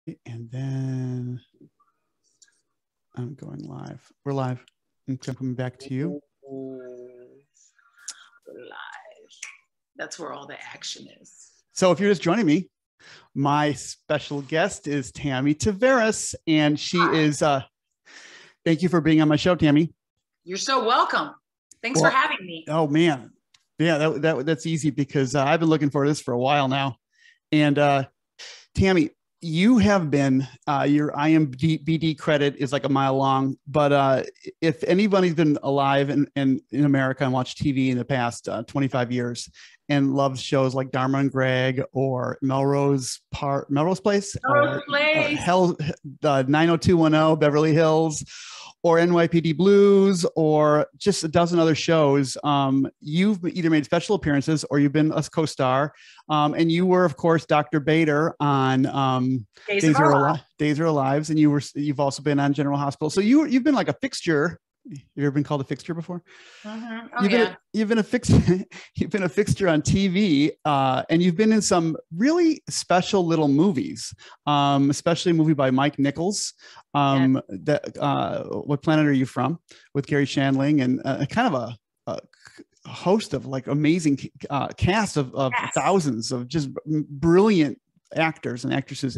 And then I'm going live. We're live. I'm coming back to you. We're live. That's where all the action is. So if you're just joining me, my special guest is Tammy Tavares, and she is, thank you for being on my show, Tammy. You're so welcome. Thanks for having me. Oh man. Yeah, that's easy because I've been looking for this for a while now. And Tammy, you have been, your IMDb credit is like a mile long, but if anybody's been alive in America and watched TV in the past 25 years and loves shows like Dharma and Greg or Melrose Place, or 90210 Beverly Hills, or N.Y.P.D. Blues, or just a dozen other shows, you've either made special appearances or you've been a co-star. And you were, of course, Dr. Bader on Days Are Alive, and you've also been on General Hospital. So you've been like a fixture. You ever been called a fixture before? Mm-hmm. Oh, you've been a fixture. You've been a fixture on TV, and you've been in some really special little movies, especially a movie by Mike Nichols. What Planet Are You From? With Gary Shandling, and kind of a host of like amazing cast of thousands of just brilliant actors and actresses,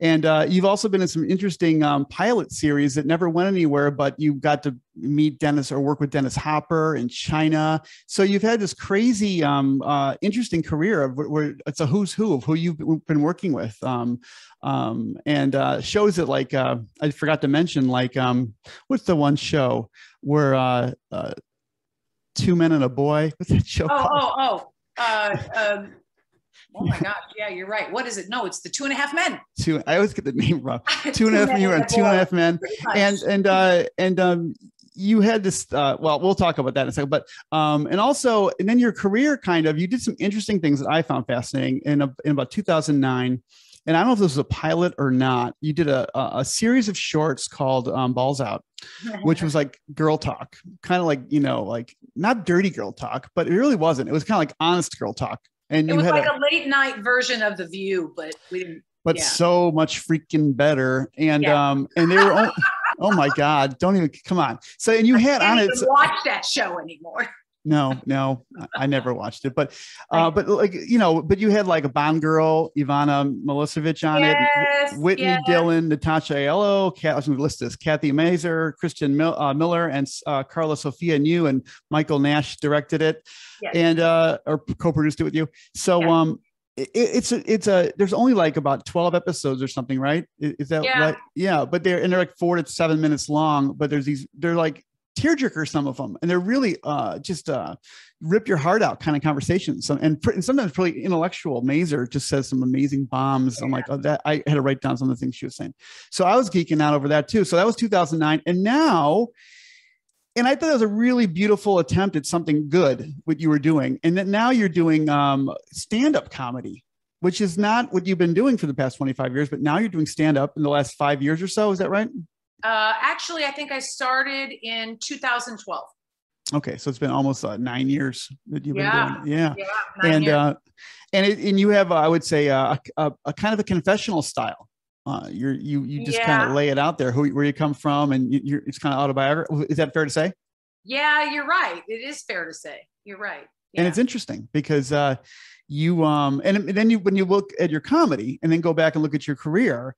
and you've also been in some interesting pilot series that never went anywhere, but you got to meet Dennis or work with Dennis Hopper in China. So you've had this crazy, interesting career of where it's a who's who of who you've been working with, and shows that like I forgot to mention, like what's the one show where Two Men and a Boy? What's that show called? Oh my gosh. Yeah, you're right. What is it? No, it's the 2.5 Men. I always get the name wrong. 2.5 Men. You were on 2.5 Men. And you had this, well, we'll talk about that in a second, but, and then your career you did some interesting things that I found fascinating in about 2009. And I don't know if this was a pilot or not. You did a series of shorts called Balls Out, which was like girl talk, kind of like, like not dirty girl talk, but it really wasn't. It was kind of like honest girl talk. And it was like a late night version of The View, but we didn't. But so much freaking better. And and they were oh my God, don't even come on. So and you had on it. Watch that show anymore. No, I never watched it, but like, but you had like a Bond girl, Ivana Milosevic on it, Whitney Dillon, Natasha Aiello, I was going to list this, Kathy Mazer, Christian Miller, and Carla Sophia New, and Michael Nash directed it, and or co-produced it with you. So it's there's only like about 12 episodes or something, right? Is that right? Yeah, but they're like 4 to 7 minutes long, but they're like tearjerker, some of them, and they're really just rip your heart out kind of conversations, and sometimes pretty intellectual. Mazer just says some amazing bombs. I'm like, that I had to write down some of the things she was saying. So I was geeking out over that too. So that was 2009, and I thought it was a really beautiful attempt at something good, what you were doing, and that now you're doing stand-up comedy, which is not what you've been doing for the past 25 years, but now you're doing stand-up in the last 5 years or so. Is that right? Actually, I think I started in 2012. Okay, so it's been almost 9 years that you've been doing it. Yeah, 9 years. And you have, I would say, a kind of a confessional style. You just kind of lay it out there, where you come from, and it's kind of autobiographical. Is that fair to say? Yeah, you're right. It is fair to say. You're right. Yeah. And it's interesting because you and then when you look at your comedy and then go back and look at your career,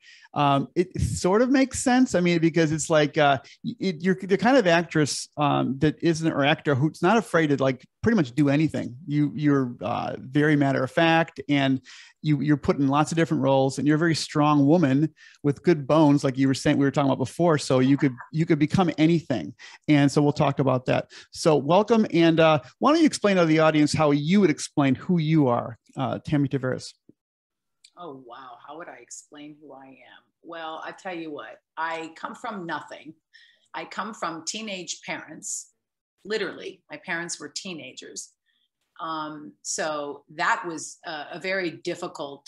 it sort of makes sense. I mean, because it's like you're the kind of actress that isn't, or actor who's not afraid to like pretty much do anything. You're very matter of fact, and you're put in lots of different roles, and you're a very strong woman with good bones, like you were saying, we were talking about before. So you could become anything. And so we'll talk about that. So welcome. And why don't you explain to the audience how you would explain who you are, Tammy Tavares? Oh, wow. How would I explain who I am? Well, I tell you what, I come from nothing. I come from teenage parents. Literally, my parents were teenagers. So that was a very difficult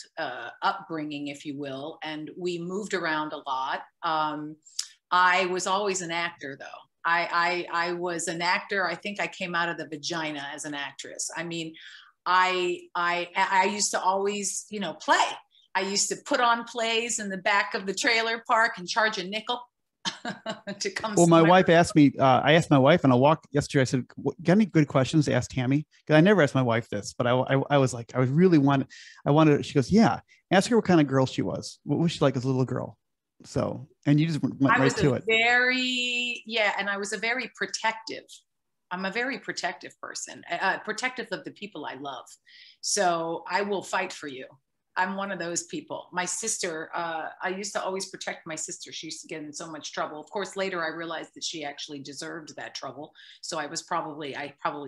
upbringing, if you will. And we moved around a lot. I was always an actor, though. I was an actor. I think I came out of the vagina as an actress. I mean, I used to always, play. I used to put on plays in the back of the trailer park and charge a nickel to come. Well, my wife asked me, I asked my wife on a walk yesterday, I said, got any good questions to ask Tammy? Because I never asked my wife this, but I was like, I wanted, she goes, yeah, ask her what kind of girl she was. What was she like as a little girl? So, and you just went right to it. And I was a very protective. I'm a very protective person, protective of the people I love. So I will fight for you. I'm one of those people. My sister, I used to always protect my sister. She used to get in so much trouble. Of course, later I realized that she actually deserved that trouble. So I probably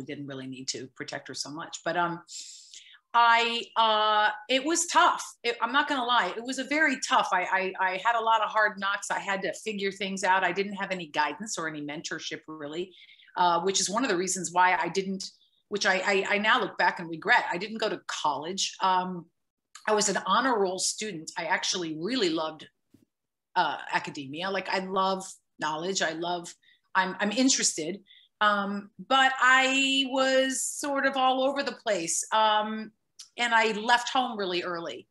didn't really need to protect her so much. But it was tough. I'm not going to lie. It was a very tough. I had a lot of hard knocks. I had to figure things out. I didn't have any guidance or any mentorship really, which is one of the reasons why I didn't, which I now look back and regret. I didn't go to college. I was an honor roll student. I actually really loved academia. Like I love knowledge. I'm interested. But I was sort of all over the place. And I left home really early.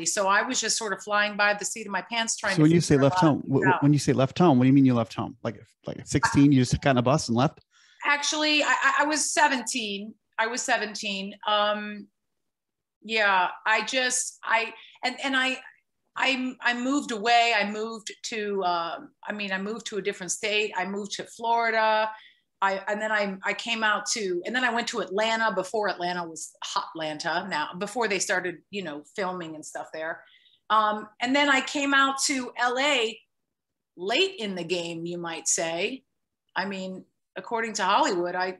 So I was just sort of flying by the seat of my pants trying to. So when you say left home, when you say left home, what do you mean you left home? Like at 16, you just got on a bus and left? Actually, I was 17. Yeah, I moved away. I moved to a different state. I moved to Florida. I came out to, and then I went to Atlanta before Atlanta was Hotlanta now, before they started, filming and stuff there. And then I came out to LA late in the game, you might say. I mean, according to Hollywood, it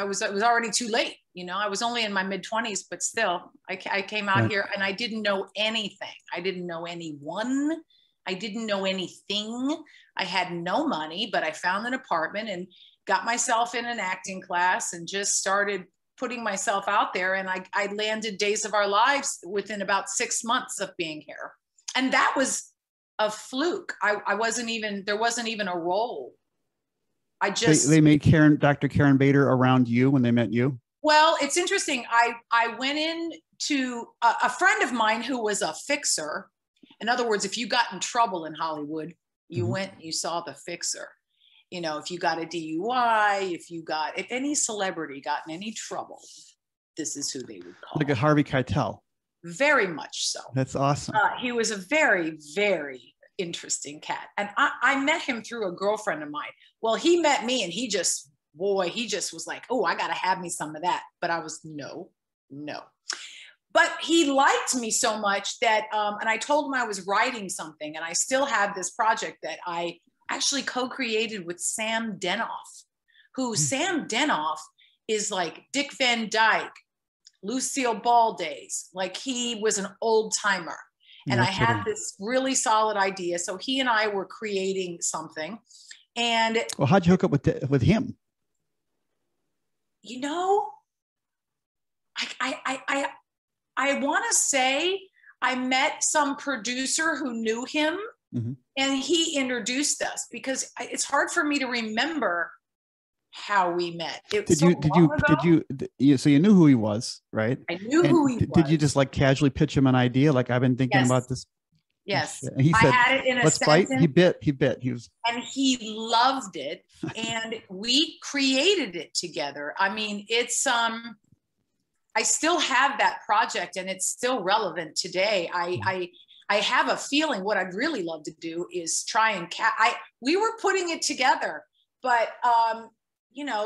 was already too late. I was only in my mid-20s, but still, I came out here and I didn't know anything. I didn't know anyone. I didn't know anything. I had no money, but I found an apartment and got myself in an acting class and just started putting myself out there. And I landed Days of Our Lives within about 6 months of being here. And that was a fluke. There wasn't even a role. They made Dr. Karen Bader around you when they met you? Well, it's interesting. I went in to a friend of mine who was a fixer. In other words, if you got in trouble in Hollywood, you went and you saw the fixer. If you got a DUI, if any celebrity got in any trouble, this is who they would call. Like a Harvey Keitel. Very much so. That's awesome. He was a very, very interesting cat. And I met him through a girlfriend of mine. Well, he met me and he just was like, oh, I got to have me some of that. But I was no. But he liked me so much that, and I told him I was writing something, and I still have this project that I actually co-created with Sam Denoff, who Sam Denoff is like Dick Van Dyke, Lucille Ball days. Like he was an old timer. And I had this really solid idea. So he and I were creating something. And well, how'd you hook up with him? I want to say I met some producer who knew him, and he introduced us, because it's hard for me to remember how we met. So you knew who he was, right? I knew who he was. Did you just like casually pitch him an idea? Like, I've been thinking about this. Yes. And he said, I had it in a let's sentence. fight. He bit. And he loved it. And we created it together. I mean, it's, I still have that project and it's still relevant today. I have a feeling what I'd really love to do is try and we were putting it together, but,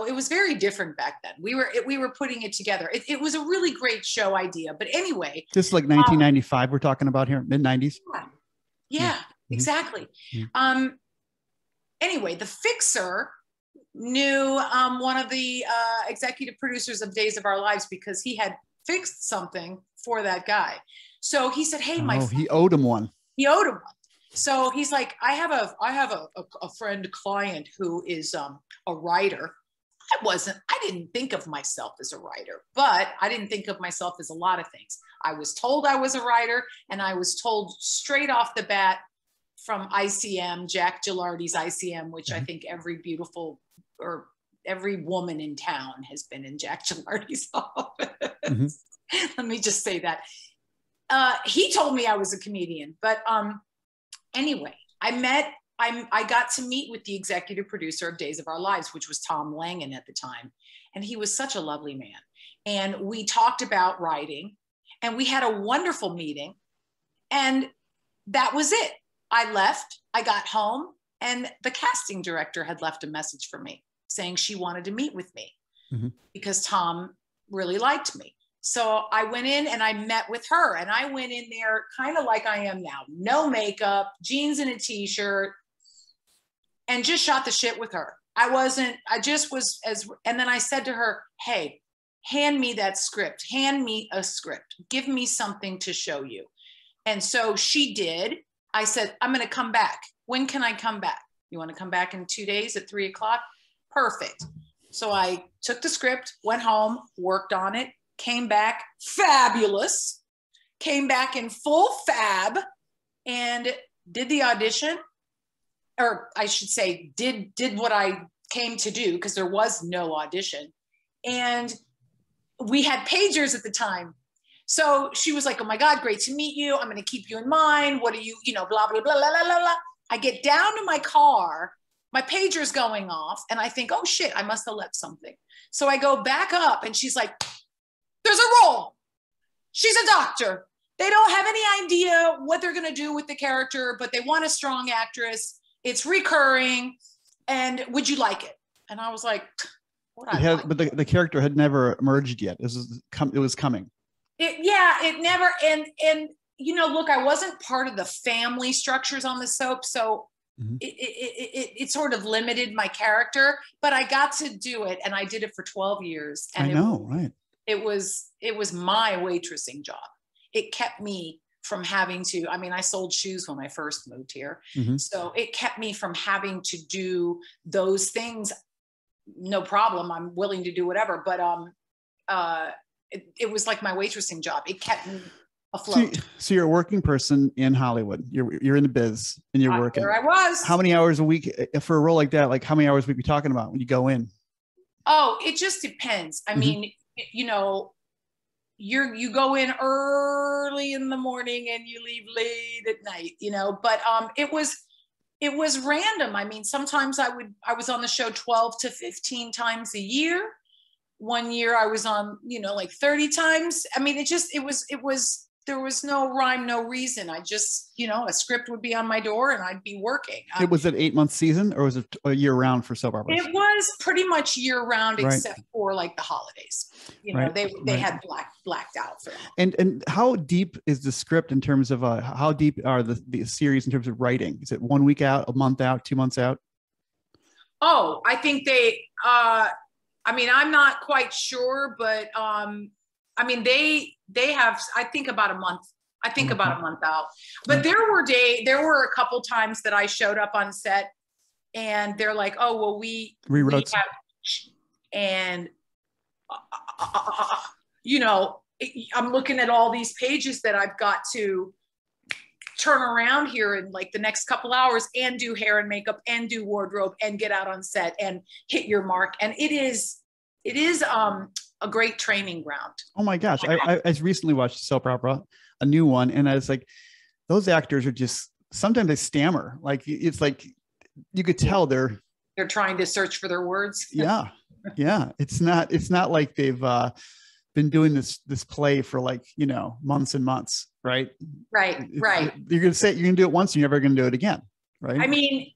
it was very different back then. We were putting it together. It was a really great show idea, but anyway. This is like 1995 we're talking about here, mid-90s. Yeah, exactly. Anyway, the fixer knew one of the executive producers of Days of Our Lives, because he had fixed something for that guy. So he said, hey, he owed him one. So he's like, I have a friend client who is a writer. I didn't think of myself as a writer, but I didn't think of myself as a lot of things. I was told I was a writer, and I was told straight off the bat from ICM, Jack Gilardi's ICM, which I think every woman in town has been in Jack Gilardi's office. Let me just say that. He told me I was a comedian, but anyway, I got to meet with the executive producer of Days of Our Lives, which was Tom Langen at the time. And he was such a lovely man. And we talked about writing, and we had a wonderful meeting. And that was it. I left, I got home, and the casting director had left a message for me saying she wanted to meet with me because Tom really liked me. So I went in and I met with her, and I went in there kind of like I am now, no makeup, jeans and a t-shirt, and just shot the shit with her. I just was and then I said to her, hey, hand me that script, hand me a script, give me something to show you. And so she did. I said, I'm going to come back. When can I come back? You want to come back in 2 days at 3 o'clock? Perfect. So I took the script, went home, worked on it, came back fabulous, came back in full fab, and did the audition, or I should say did what I came to do, because there was no audition. And we had pagers at the time. So she was like, oh my God, great to meet you. I'm going to keep you in mind. What are you, blah, blah, blah, blah, blah, blah, blah. I get down to my car, my pager's going off, and I think, oh shit, I must have left something. So I go back up, and she's like, there's a role. She's a doctor. They don't have any idea what they're going to do with the character, but they want a strong actress. It's recurring. And would you like it? And I was like, but the character had never emerged yet. It was coming. It never. And look, I wasn't part of the family structures on the soap. So it sort of limited my character, but I got to do it. And I did it for 12 years. And right. It was my waitressing job. It kept me from having to, I sold shoes when I first moved here. So it kept me from having to do those things. No problem. I'm willing to do whatever. But it was like my waitressing job. It kept me afloat. So you're a working person in Hollywood. You're in the biz and you're working. There I was. How many hours a week for a role like that? Like how many hours a week are we talking about when you go in? Oh, it just depends. I mean, you go in early in the morning and you leave late at night, but it was random. I mean, sometimes I was on the show 12 to 15 times a year. One year I was on, like 30 times. I mean, there was no rhyme, no reason. I just, a script would be on my door and I'd be working. Was it 8-month season or was it a year round for soap operas? It was pretty much year round, except for like the holidays. They had blacked out for that. And how deep is the script in terms of how deep are the series in terms of writing? Is it 1 week out, a month out, 2 months out? Oh, I think they, I'm not quite sure, but they have, I think about a month. I think about a month out. But there were a couple times that I showed up on set and they're like, oh, well, we have, and I'm looking at all these pages that I've got to turn around here in like the next couple hours and do hair and makeup and do wardrobe and get out on set and hit your mark. And it is a great training ground. Oh my gosh. I recently watched a soap opera, a new one. And I was like, those actors are just, sometimes they stammer. Like, it's like, you could tell they're trying to search for their words. Yeah. Yeah. It's not like they've been doing this play for like, months and months. Right. Right. You're going to do it once. You're never going to do it again. Right. I mean,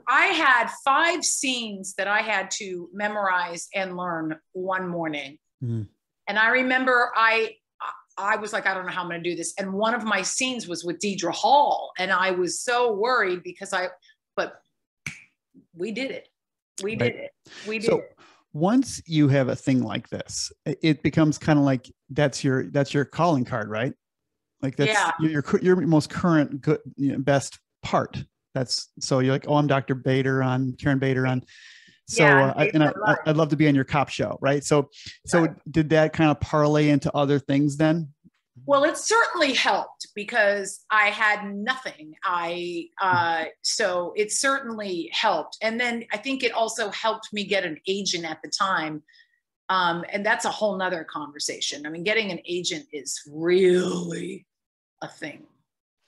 I had 5 scenes that I had to memorize and learn one morning. And I remember I was like, I don't know how I'm going to do this. And one of my scenes was with Deidre Hall. And I was so worried but we did it. We did it. Once you have a thing like this, it becomes kind of like, that's your calling card, right? Like that's your most current, good, best part. So you're like, oh, I'm Dr. Bader on Karen Bader on. So I'd love to be on your cop show. Right. So did that kind of parlay into other things then? Well, it certainly helped because I had nothing. So it certainly helped. And then I think it also helped me get an agent at the time And that's a whole nother conversation. I mean, getting an agent is really a thing.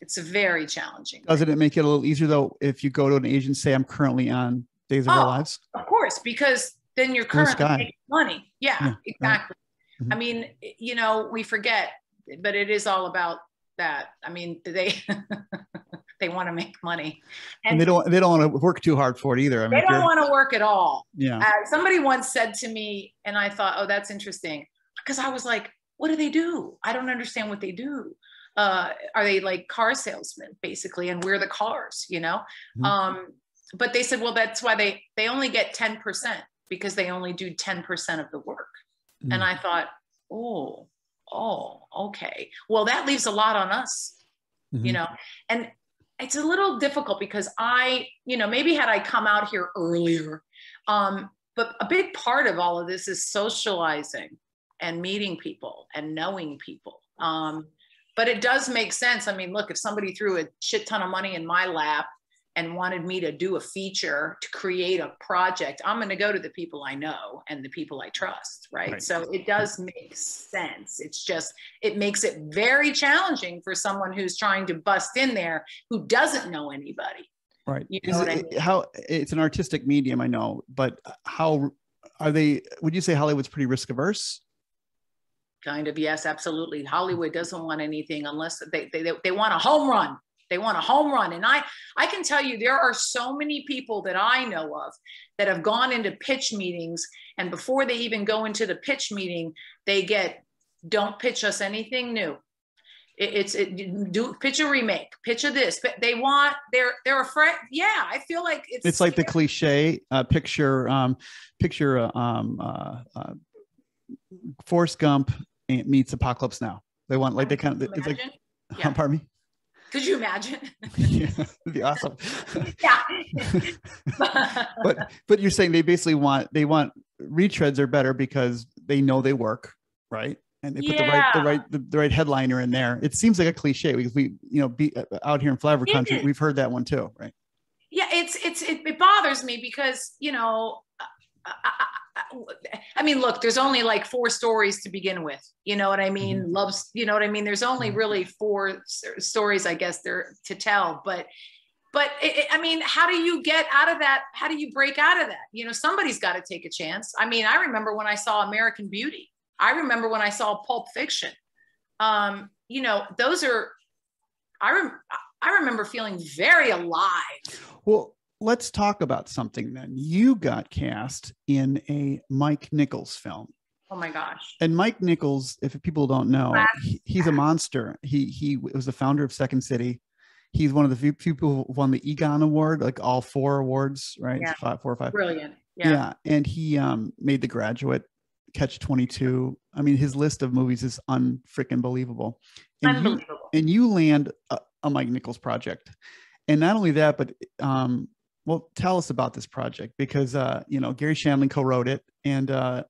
It's a very challenging. Doesn't it make it a little easier though if you go to an agent, say I'm currently on Days of Our Lives? Of course, because then you're currently making money. Yeah, exactly. Right. Mm-hmm. I mean, you know, we forget, but it is all about that. I mean, they they want to make money, and they don't want to work too hard for it either. I mean, they don't want to work at all. Yeah. Somebody once said to me, and I thought, oh, that's interesting, because I was like, what do they do? I don't understand what they do. Are they like car salesmen basically? And we're the cars, you know? Mm-hmm. But they said, well, that's why they only get 10% because they only do 10% of the work. Mm-hmm. And I thought, oh, okay. Well, that leaves a lot on us, mm-hmm. you know? And it's a little difficult because maybe had I come out here earlier, but a big part of all of this is socializing and meeting people and knowing people. But it does make sense. I mean, look, if somebody threw a shit ton of money in my lap and wanted me to do a feature, to create a project, I'm going to go to the people I know and the people I trust, right? So it does make sense. It's just, it makes it very challenging for someone who's trying to bust in there who doesn't know anybody. Right. You know what I mean? How it's an artistic medium, I know, but how are they? Would you say Hollywood's pretty risk averse? Kind of, yes, absolutely. Hollywood doesn't want anything unless they want a home run. They want a home run. And I can tell you, there are so many people that I know of that have gone into pitch meetings, and before they even go into the pitch meeting, they get, don't pitch us anything new. Do pitch a remake, pitch a this. But they're afraid. Yeah, I feel like it's like the cliche picture Forrest Gump meets Apocalypse Now. They want like they kind of it's like, yeah. Pardon me. Could you imagine? Yeah, it'd be awesome. Yeah. but you're saying they basically want retreads are better because they know they work, right? And they put the right headliner in there. It seems like a cliche because we be out here in Flavor Country, we've heard that one too, right? Yeah, it bothers me because I mean, look, there's only like 4 stories to begin with. You know what I mean? Mm-hmm. Loves, you know what I mean? There's only really 4 stories, I guess, there to tell. But I mean, how do you get out of that? How do you break out of that? Somebody's got to take a chance. I mean, I remember when I saw American Beauty. I remember when I saw Pulp Fiction. Those are, I remember feeling very alive. Well, let's talk about something then. You got cast in a Mike Nichols film. Oh my gosh. And Mike Nichols, if people don't know, he's a monster. He was the founder of Second City. He's one of the few people who won the Egon Award, like all 4 awards, right? Yeah. 4 or 5. Brilliant. Yeah. And he made The Graduate, Catch-22. I mean, his list of movies is unfreaking believable. Unbelievable. And you land a Mike Nichols project. And not only that, but well, tell us about this project because, Gary Shandling co-wrote it, and I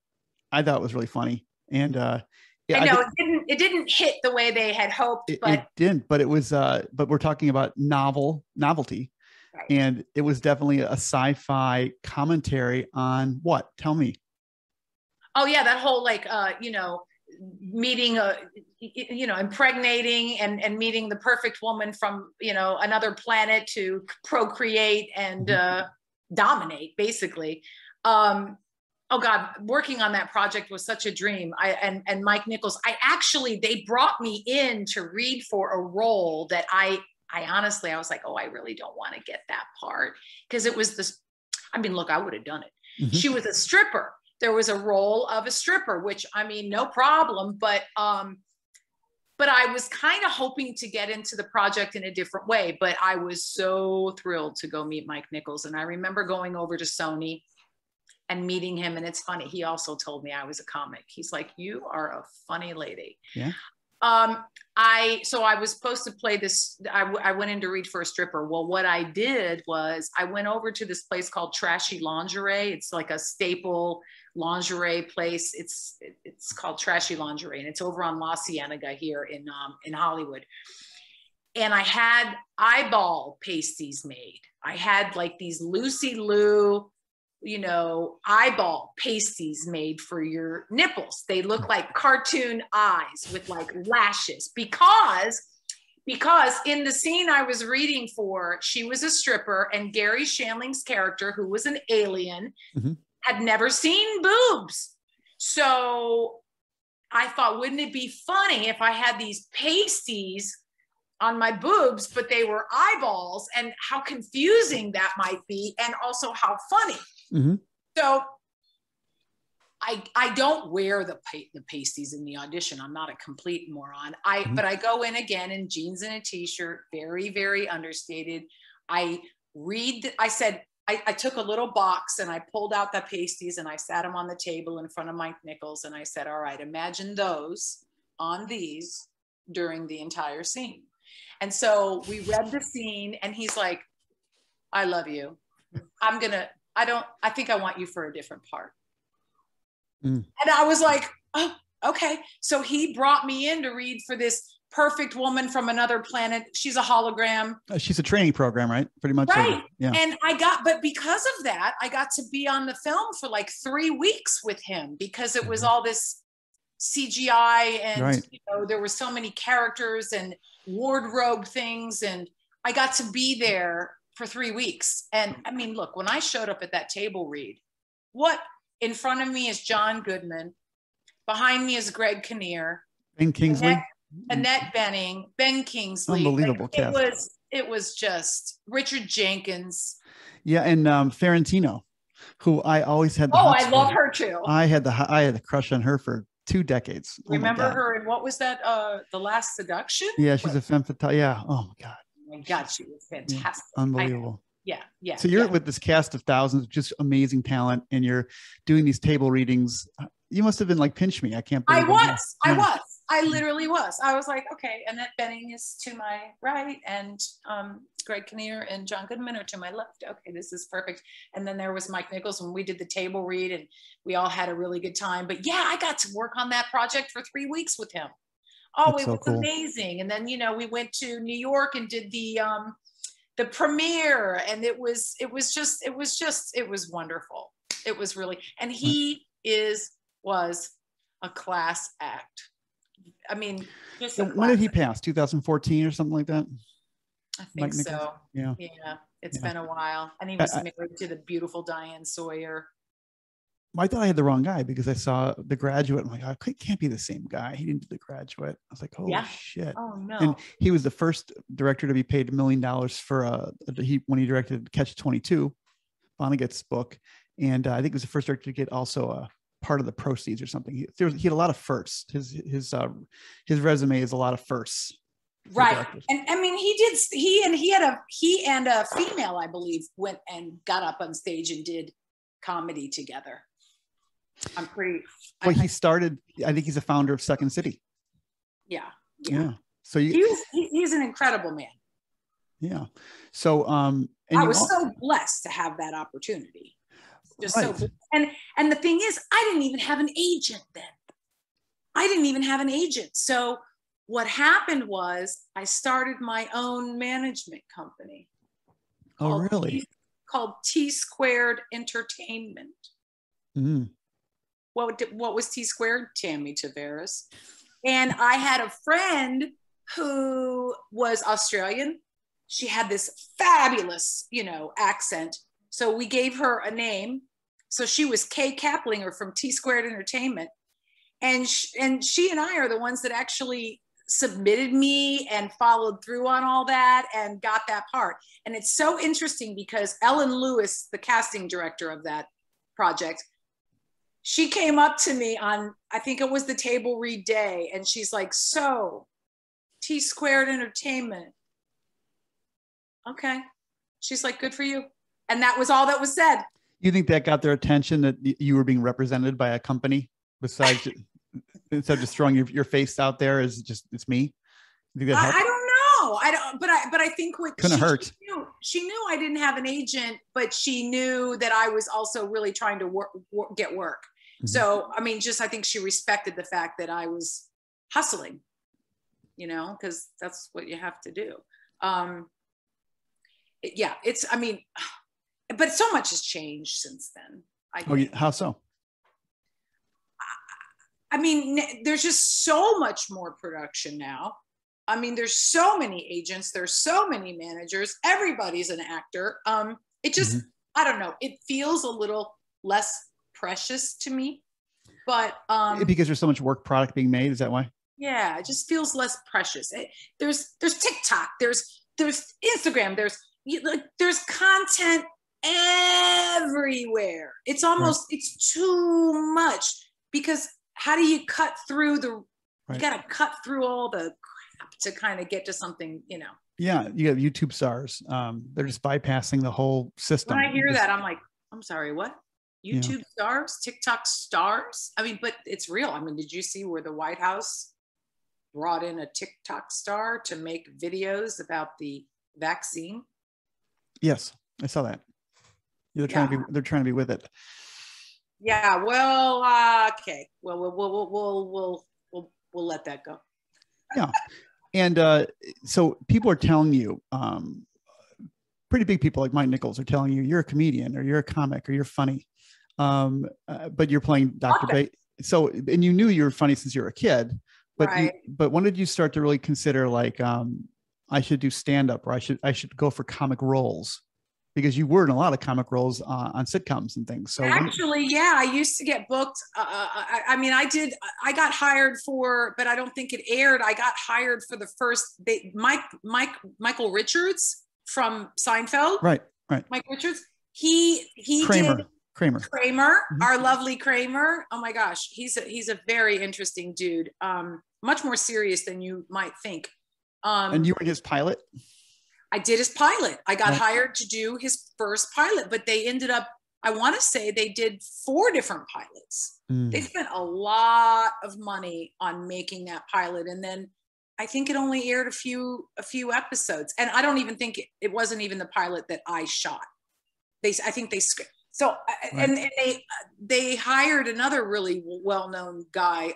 thought it was really funny. And I know it didn't hit the way they had hoped, but it didn't. But it was. But we're talking about novelty, right. And it was definitely a sci-fi commentary on what? Tell me. Oh yeah, that whole meeting impregnating and meeting the perfect woman from another planet to procreate and dominate basically. Oh God, working on that project was such a dream. And Mike Nichols, they brought me in to read for a role that I honestly, I was like, oh, I really don't want to get that part because it was this, I mean, look, I would have done it. Mm-hmm. She was a stripper. There was a role of a stripper, which I mean, no problem. But I was kind of hoping to get into the project in a different way, but I was so thrilled to go meet Mike Nichols. And I remember going over to Sony and meeting him. And it's funny. He also told me I was a comic. He's like, you are a funny lady. Yeah. So I was supposed to play this. I went in to read for a stripper. Well, what I did was I went over to this place called Trashy Lingerie. It's like a staple lingerie place. It's called Trashy Lingerie, and it's over on La Cienega here in Hollywood. And I had eyeball pasties made. I had like these Lucy Lou you know, eyeball pasties made for your nipples. They look like cartoon eyes with like lashes because in the scene I was reading for, she was a stripper and Gary Shandling's character, who was an alien, had never seen boobs. So I thought, wouldn't it be funny if I had these pasties on my boobs, but they were eyeballs, and how confusing that might be, and also how funny. So I don't wear the pasties in the audition. I'm not a complete moron. But I go in again in jeans and a t-shirt, very, very understated. I took a little box and I pulled out the pasties and I sat them on the table in front of Mike Nichols. And I said, all right, imagine those on these during the entire scene. And so we read the scene and he's like, I love you. I think I want you for a different part. And I was like, oh, okay. So he brought me in to read for this perfect woman from another planet. She's a hologram. She's a training program, right? Pretty much. Right. Yeah. And but because of that, I got to be on the film for like 3 weeks with him because it was all this CGI and you know, there were so many characters and wardrobe things. And I got to be there for 3 weeks. And I mean, look, when I showed up at that table read, what in front of me is John Goodman. Behind me is Greg Kinnear. Ben Kingsley. Annette Bening, Ben Kingsley. Unbelievable cast. It was just Richard Jenkins. Yeah, and Ferrantino, who I always had. I love her too. I had a crush on her for 2 decades. Remember her in what was that? The Last Seduction? Yeah, she's a femme fatale. Yeah. Oh my God. Oh my God, she was fantastic. Yeah, unbelievable. Yeah. So you're with this cast of thousands, just amazing talent, and you're doing these table readings. You must have been like, pinch me. I can't believe I literally was. I was like, okay, Annette Bening is to my right, and Greg Kinnear and John Goodman are to my left. Okay, this is perfect. And then there was Mike Nichols when we did the table read, and we all had a really good time. But yeah, I got to work on that project for 3 weeks with him. Oh, it was amazing. And then, you know, we went to New York and did the premiere, and it was wonderful. It was really, and he was a class act. I mean, when did he pass? 2014 or something like that? I think so. Yeah. It's been a while. And he was married to the beautiful Diane Sawyer. I thought I had the wrong guy because I saw The Graduate. I'm like, oh, it can't be the same guy. He didn't do The Graduate. I was like, holy shit. Oh no. And he was the first director to be paid $1 million for when he directed Catch-22, Vonnegut's book. And I think he was the first director to get also a part of the proceeds or something. He had a lot of firsts. His resume is a lot of firsts. Right. And I mean, he and a female, I believe, went and got up on stage and did comedy together. He started, I think he's a founder of Second City. Yeah. So he's an incredible man. Yeah. So I was so blessed to have that opportunity. So and the thing is, I didn't even have an agent then. So what happened was I started my own management company. Oh, really? Called T-Squared Entertainment. What was T-Squared? Tammy Tavares. And I had a friend who was Australian. She had this fabulous, accent. So we gave her a name. So she was Kay Kaplinger from T-Squared Entertainment. And she and I are the ones that actually submitted me and followed through on all that and got that part. And it's so interesting because Ellen Lewis, the casting director of that project, she came up to me on, I think it was the table read day, and she's like, so T-Squared Entertainment. Okay. She's like, good for you. And that was all that was said. You think that got their attention, that you were being represented by a company besides instead of just throwing your face out there as just, it's me? You think that helped? I don't know. But I think what couldn't hurt. She knew I didn't have an agent, but she knew that I was also really trying to get work. So, I mean, I think she respected the fact that I was hustling, because that's what you have to do. but so much has changed since then. How so? I mean, there's just so much more production now. I mean, there's so many agents, there's so many managers, everybody's an actor. It just, I don't know, it feels a little less precious to me, but because there's so much work product being made, is that why? Yeah, it just feels less precious. There's TikTok, there's Instagram, there's content everywhere. It's almost it's too much, because how do you cut through you got to cut through all the crap to kind of get to something, you know? Yeah, you have YouTube stars. They're just bypassing the whole system. When I hear that, I'm like, I'm sorry, what? YouTube stars, TikTok stars? I mean, but it's real. I mean, did you see where the White House brought in a TikTok star to make videos about the vaccine? Yes, I saw that. They're trying to be with it. Yeah. Well, okay. Well, we'll let that go. Yeah. And so people are telling you, pretty big people like Mike Nichols are telling you you're a comedian or you're a comic or you're funny, but you're playing Dr. Bay. So, and you knew you were funny since you were a kid, but but when did you start to really consider like, I should do stand-up, or I should go for comic roles? Because you were in a lot of comic roles on sitcoms and things. So actually, I used to get booked. I mean, I got hired for, but I don't think it aired. I got hired for the first, Michael Richards from Seinfeld. Right. Mike Richards. He Kramer, our lovely Kramer. Oh my gosh. He's a very interesting dude. Much more serious than you might think. And you were his pilot? I did his pilot. I got hired to do his first pilot, but they ended up, I want to say they did 4 different pilots. They spent a lot of money on making that pilot. And then I think it only aired a few episodes. And I don't even think it wasn't even the pilot that I shot. I think they script. So, and they hired another really well-known guy,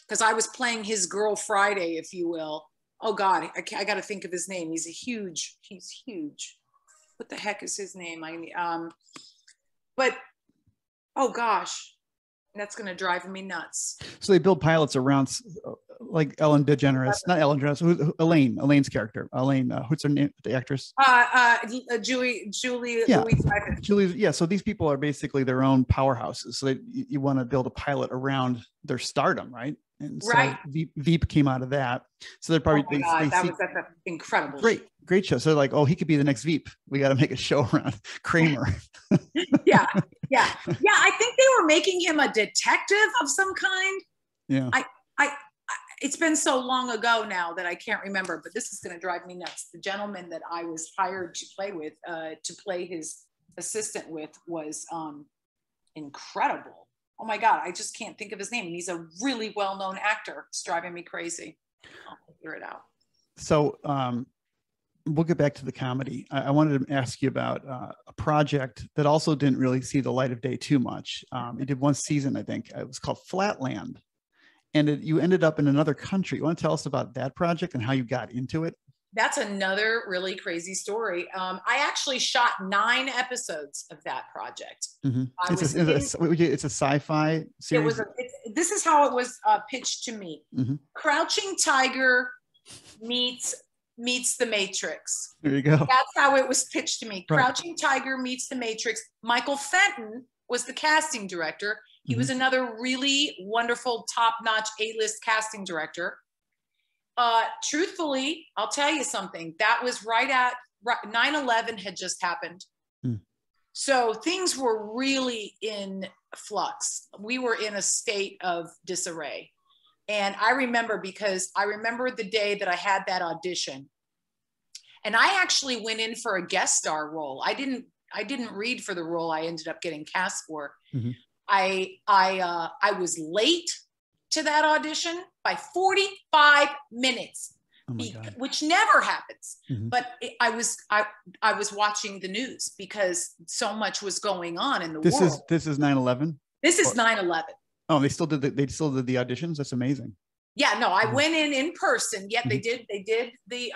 because I was playing his girl Friday, if you will. Oh God, I got to think of his name. He's huge. What the heck is his name? But oh gosh, that's going to drive me nuts. So they build pilots around like Ellen DeGeneres, not Ellen DeGeneres, Elaine's character. Elaine, what's her name? The actress? Julie. Yeah. So these people are basically their own powerhouses. So you want to build a pilot around their stardom, right? And so Veep came out of that. So they're probably that's an incredible great show. So they're like, oh, he could be the next Veep. We got to make a show around Kramer. yeah. I think they were making him a detective of some kind. Yeah. It's been so long ago now that I can't remember, but this is going to drive me nuts. The gentleman that I was hired to play his assistant with was incredible. Oh my God, I just can't think of his name. And he's a really well-known actor. It's driving me crazy. I'll figure it out. So we'll get back to the comedy. I wanted to ask you about a project that also didn't really see the light of day too much. You did one season, I think. It was called Flatland. And you ended up in another country. You want to tell us about that project and how you got into it? That's another really crazy story. I actually shot 9 episodes of that project. It's a sci-fi series. This is how it was pitched to me. Crouching Tiger meets The Matrix. There you go. That's how it was pitched to me. Right. Crouching Tiger meets The Matrix. Michael Fenton was the casting director. He was another really wonderful, top-notch A-list casting director. Truthfully, I'll tell you something. That was right at 9/11 had just happened. So things were really in flux. We were in a state of disarray. And I remember the day that I had that audition. And I actually went in for a guest star role. I didn't read for the role I ended up getting cast for. I was late to that audition by 45 minutes, which never happens. But I was watching the news because so much was going on in the world. This is 9/11. This is 9/11. Oh, they still did the auditions. That's amazing. Yeah, no, I went in person. Yeah, they did the,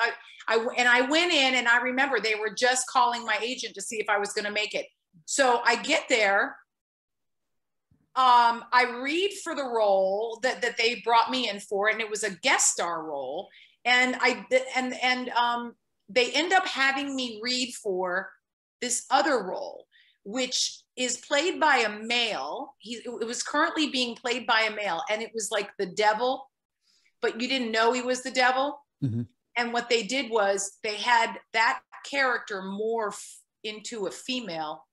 I went in, and I remember they were just calling my agent to see if I was going to make it. So I get there. I read for the role that they brought me in for, and it was a guest star role. And they end up having me read for this other role, which is played by a male. It was currently being played by a male, and it was like the devil, but you didn't know he was the devil. Mm-hmm. And what they did was they had that character morph into a female,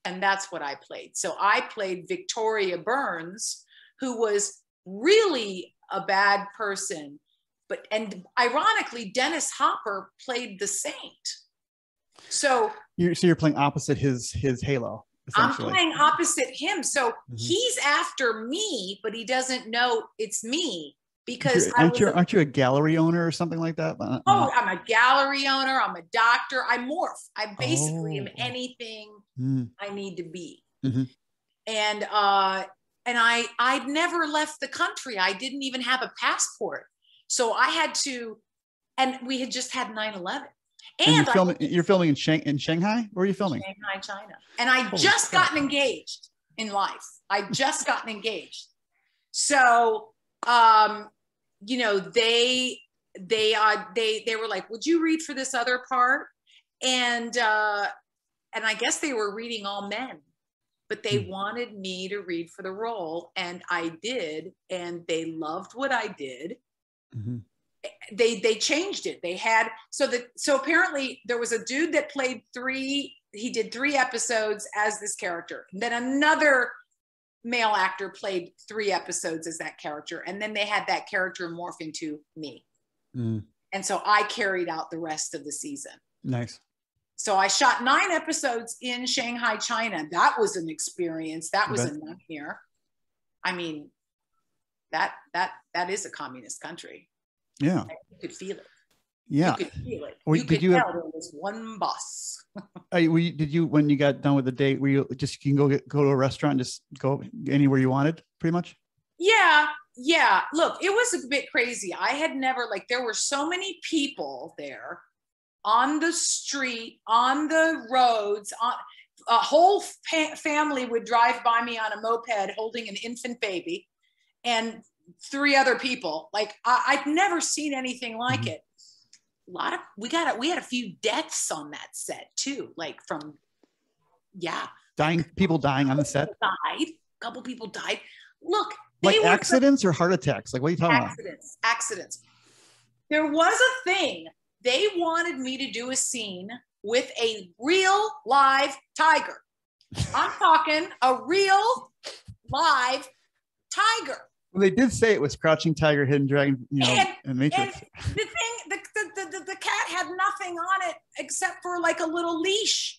and that's what I played. So I played Victoria Burns, who was really a bad person, and ironically, Dennis Hopper played the saint. So you're playing opposite his halo. I'm playing opposite him. So he's after me, but he doesn't know it's me because aren't you a gallery owner or something like that? Oh, I'm a gallery owner. I'm a doctor. I morph. I basically am anything I need to be. Mm-hmm. And I'd never left the country. I didn't even have a passport. So I had to, and we had just had 9/11. And you're filming in Shanghai? Where are you filming? Shanghai, China. And I just gotten engaged in life. I just gotten engaged. So, you know, they were like, would you read for this other part? And I guess they were reading all men, but they wanted me to read for the role. And I did. And they loved what I did. Mm-hmm. They changed it. They had, so apparently there was a dude that played he did 3 episodes as this character. And then another male actor played 3 episodes as that character. And then they had that character morph into me. Mm. And so I carried out the rest of the season. Nice. So I shot 9 episodes in Shanghai, China. That was an experience. That was a nightmare. I mean, that is a communist country. Yeah. You could feel it. Yeah. You could feel it. Did you tell there was one boss. Did you, when you got done with the date, were you just, you can go to a restaurant and just go anywhere you wanted, pretty much? Yeah. Yeah. Look, it was a bit crazy. I had never, there were so many people there on the street, on the roads, a whole family would drive by me on a moped holding an infant baby, and 3 other people. I've never seen anything like it. We had a few deaths on that set too, people dying on the set. A couple people died. Look, accidents or heart attacks? What are you talking about? Accidents. There was a thing. They wanted me to do a scene with a real live tiger. I'm talking a real live tiger. Well, they did say it was Crouching Tiger, Hidden Dragon, in Matrix. And the thing, the cat had nothing on it except for a little leash.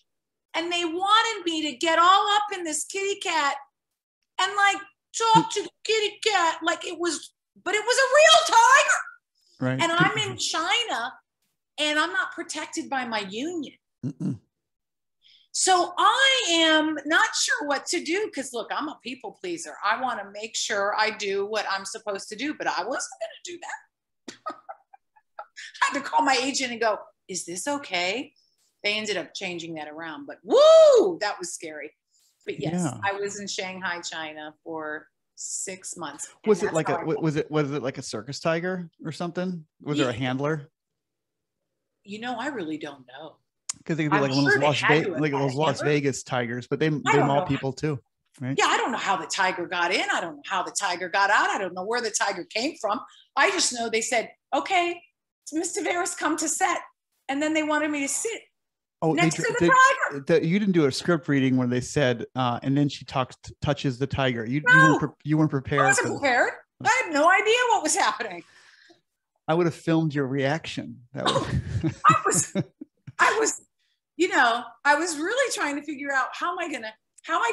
And they wanted me to get all up in this kitty cat and talk to the kitty cat but it was a real tiger. Right. And I'm in China and I'm not protected by my union. Mm-mm. So I am not sure what to do because, look, I'm a people pleaser. I want to make sure I do what I'm supposed to do, but I wasn't going to do that. I had to call my agent and go, is this okay? They ended up changing that around, but woo, that was scary. But yes, I was in Shanghai, China for 6 months. Was it was it like a circus tiger or something? Was there a handler? I really don't know. Because they could be one of those Las Vegas tigers, but they maul people too, right? Yeah, I don't know how the tiger got in. I don't know how the tiger got out. I don't know where the tiger came from. I just know they said, okay, Miss Tavares, come to set. And then they wanted me to sit next to the tiger. You didn't do a script reading when they said, and then she touches the tiger. You weren't prepared. I wasn't prepared. I had no idea what was happening. I would have filmed your reaction. I was, I was really trying to figure out how am I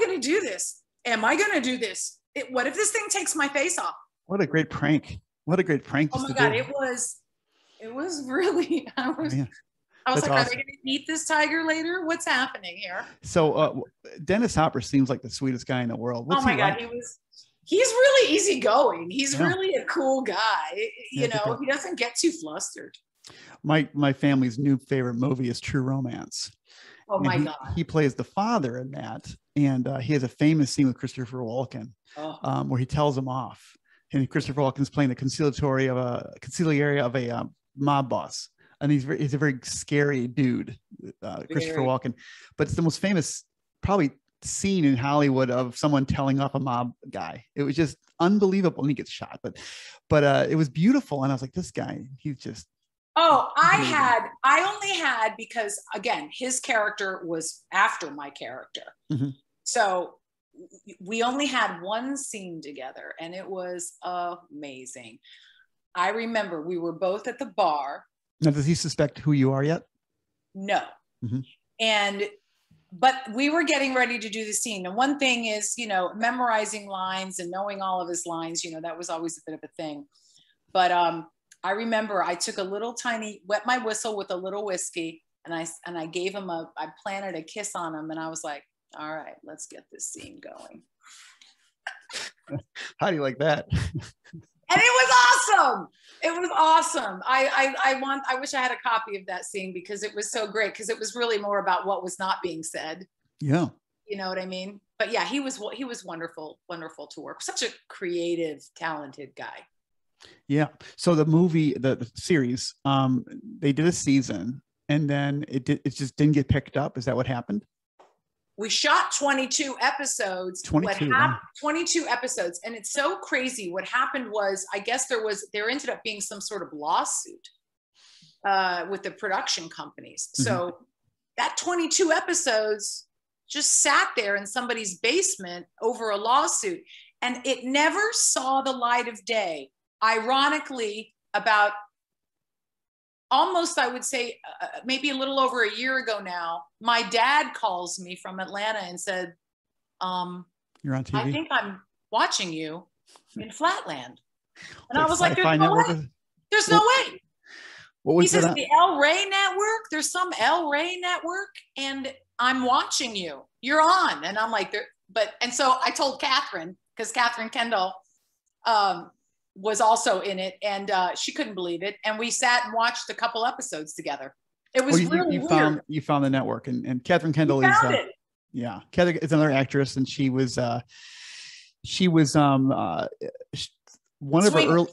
gonna do this? Am I gonna do this? What if this thing takes my face off? What a great prank! What a great prank! Oh my God, it was really. I was awesome. Are they gonna eat this tiger later? What's happening here? So Dennis Hopper seems like the sweetest guy in the world. What's God, he was He's really easygoing. He's Yeah. really a cool guy. You Yeah, know, he doesn't get too flustered. My family's new favorite movie is True Romance. Oh my God. He plays the father in that. And he has a famous scene with Christopher Walken where he tells him off. And Christopher Walken's playing the conciliary of a mob boss. And he's a very scary dude, Christopher Walken. But it's the most famous, probably, scene in Hollywood of someone telling off a mob guy. It was just unbelievable. And he gets shot, but it was beautiful. And I was like, this guy, he's just. Oh, I only had, because again, his character was after my character. Mm-hmm. So we only had one scene together and it was amazing. I remember we were both at the bar. Now, does he suspect who you are yet? No. Mm-hmm. But we were getting ready to do the scene. And one thing is, you know, memorizing lines and knowing all of his lines, you know, that was always a bit of a thing. But I remember I took a little tiny, wet my whistle with a little whiskey, and I gave him I planted a kiss on him, and I was like, all right, let's get this scene going. How do you like that? And it was awesome. It was awesome. I wish I had a copy of that scene because it was so great, because it was really more about what was not being said. Yeah. You know what I mean? But yeah, he was wonderful to work. Such a creative, talented guy. Yeah. So the movie, the series, they did a season and then it just didn't get picked up. Is that what happened? We shot 22 episodes. 22 episodes. And it's so crazy. What happened was, I guess there ended up being some sort of lawsuit with the production companies. Mm-hmm. So that 22 episodes just sat there in somebody's basement over a lawsuit, and it never saw the light of day. Ironically, about almost, I would say, maybe a little over a year ago now, my dad calls me from Atlanta and said, you're on TV. I think I'm watching you in Flatland. And I was like, there's no way. There's no way. He says, the El Rey Network, there's some El Rey Network, and I'm watching you. You're on. And I'm like, and so I told Catherine, because Catherine Kendall was also in it, and she couldn't believe it. And we sat and watched a couple episodes together. It was really weird. You found the network, and Catherine Kendall is yeah, Catherine is another actress, and she was one of her early.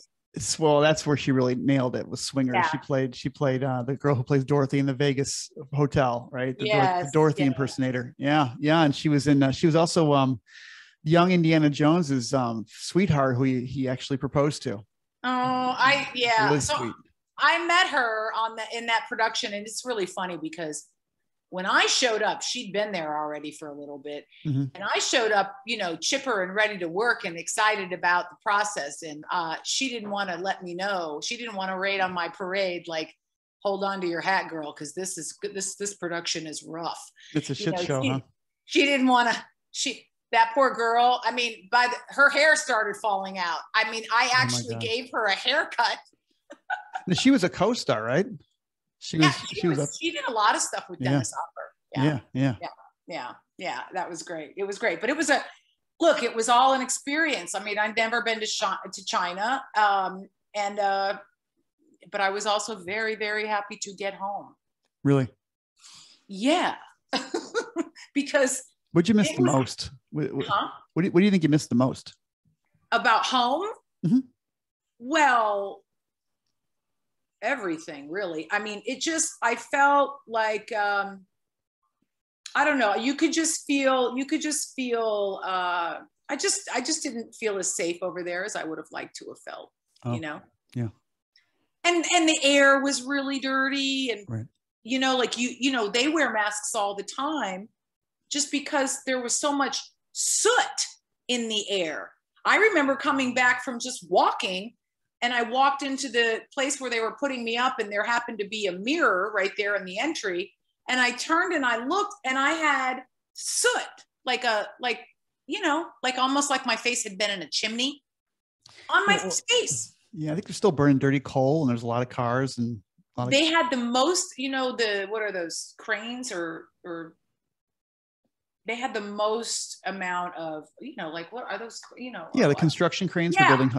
Well, that's where she really nailed it, was Swingers. Yeah. She played the girl who plays Dorothy in the Vegas hotel, right? The Dorothy impersonator. Yeah, yeah, and she was in. She was also young Indiana Jones's sweetheart, who he actually proposed to. Oh, really so sweet. I met her in that production, and it's really funny because when I showed up, she'd been there already for a little bit. Mm-hmm. And I showed up, you know, chipper and ready to work and excited about the process. And she didn't want to let me know. She didn't want to raid on my parade, like, hold on to your hat, girl, because this production is rough. It's a shit show, huh? She didn't want to, that poor girl, I mean, her hair started falling out. I mean, I actually gave her a haircut. She was a co-star, right? She did a lot of stuff with Dennis Hopper. Yeah. That was great. It was great. But it was it was all an experience. I mean, I've never been to China. But I was also very, very happy to get home. Really? Yeah. Because what'd you miss the most? What do you think you missed the most? About home? Mm-hmm. Well, everything, really. I mean, I felt like, I don't know, I just didn't feel as safe over there as I would have liked to have felt, you know? Yeah. And the air was really dirty, and, right. You know, like you know, they wear masks all the time just because there was so much soot in the air. I remember coming back from just walking, and I walked into the place where they were putting me up, and there happened to be a mirror right there in the entry. And I turned and I looked, and I had soot, like almost like my face had been in a chimney on my face. Yeah, I think they're still burning dirty coal, and there's a lot of cars, and they had the most, you know, what are those cranes or they had the most amount of, like, what are those, Yeah, the construction cranes for building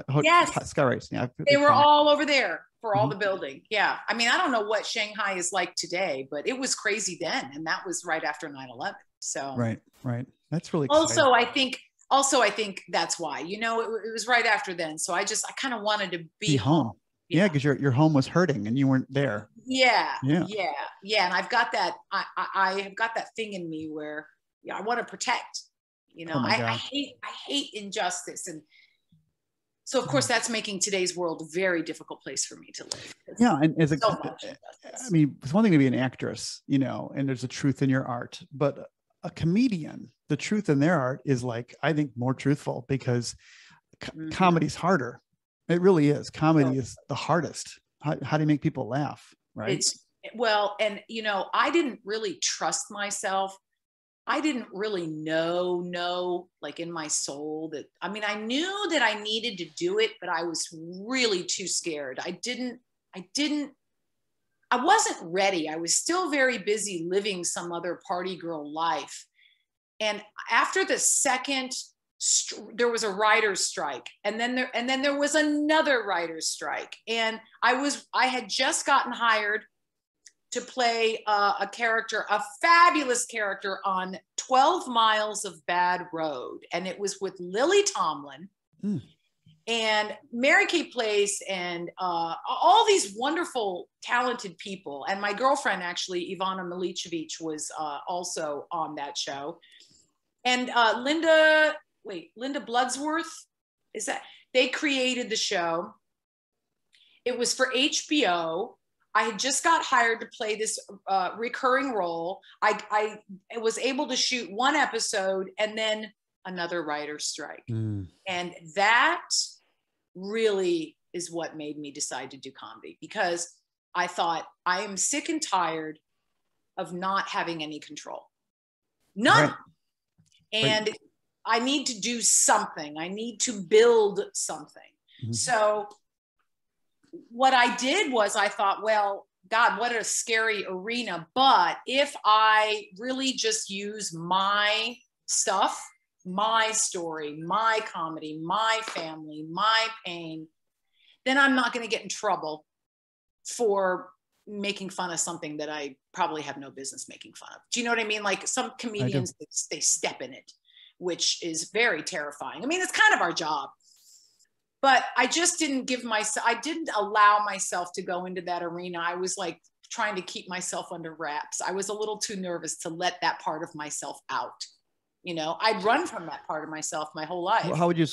skylights. Yeah, they were all over there for all the building. Yeah. I mean, I don't know what Shanghai is like today, but it was crazy then. And that was right after 9/11. So right. That's really exciting. Also, I think that's why, it was right after then. So I kind of wanted to be home. Yeah, because your home was hurting and you weren't there. Yeah. And I've got that. I have got that thing in me where I want to protect. I hate injustice, and so of course that's making today's world a very difficult place for me to live. Yeah, and it's one thing to be an actress, and there's a truth in your art, but a comedian, the truth in their art is I think more truthful, because comedy's harder. It really is. Comedy is the hardest. How do you make people laugh? Right. And I didn't really trust myself. I didn't really know, like in my soul I knew that I needed to do it, but I was really too scared. I wasn't ready. I was still very busy living some other party girl life. And after the second, there was a writer's strike, and then there was another writer's strike. And I had just gotten hired to play a fabulous character on 12 Miles of Bad Road. And it was with Lily Tomlin and Mary Kay Place and all these wonderful, talented people. And my girlfriend, actually, Ivana Milicevic, was also on that show. And Linda Bloodsworth, they created the show. It was for HBO. I had just got hired to play this recurring role. I was able to shoot one episode, and then another writer's strike. And that really is what made me decide to do comedy, because I thought, I am sick and tired of not having any control. None. Right. And I need to do something. I need to build something. So what I did was I thought, well, God, what a scary arena. But if I really just use my stuff, my story, my comedy, my family, my pain, then I'm not going to get in trouble for making fun of something that I probably have no business making fun of. Do you know what I mean? Like some comedians, they step in it, which is very terrifying. I mean, it's kind of our job. But I just didn't I didn't allow myself to go into that arena. I was like trying to keep myself under wraps. I was a little too nervous to let that part of myself out. I'd run from that part of myself my whole life. Well, how would you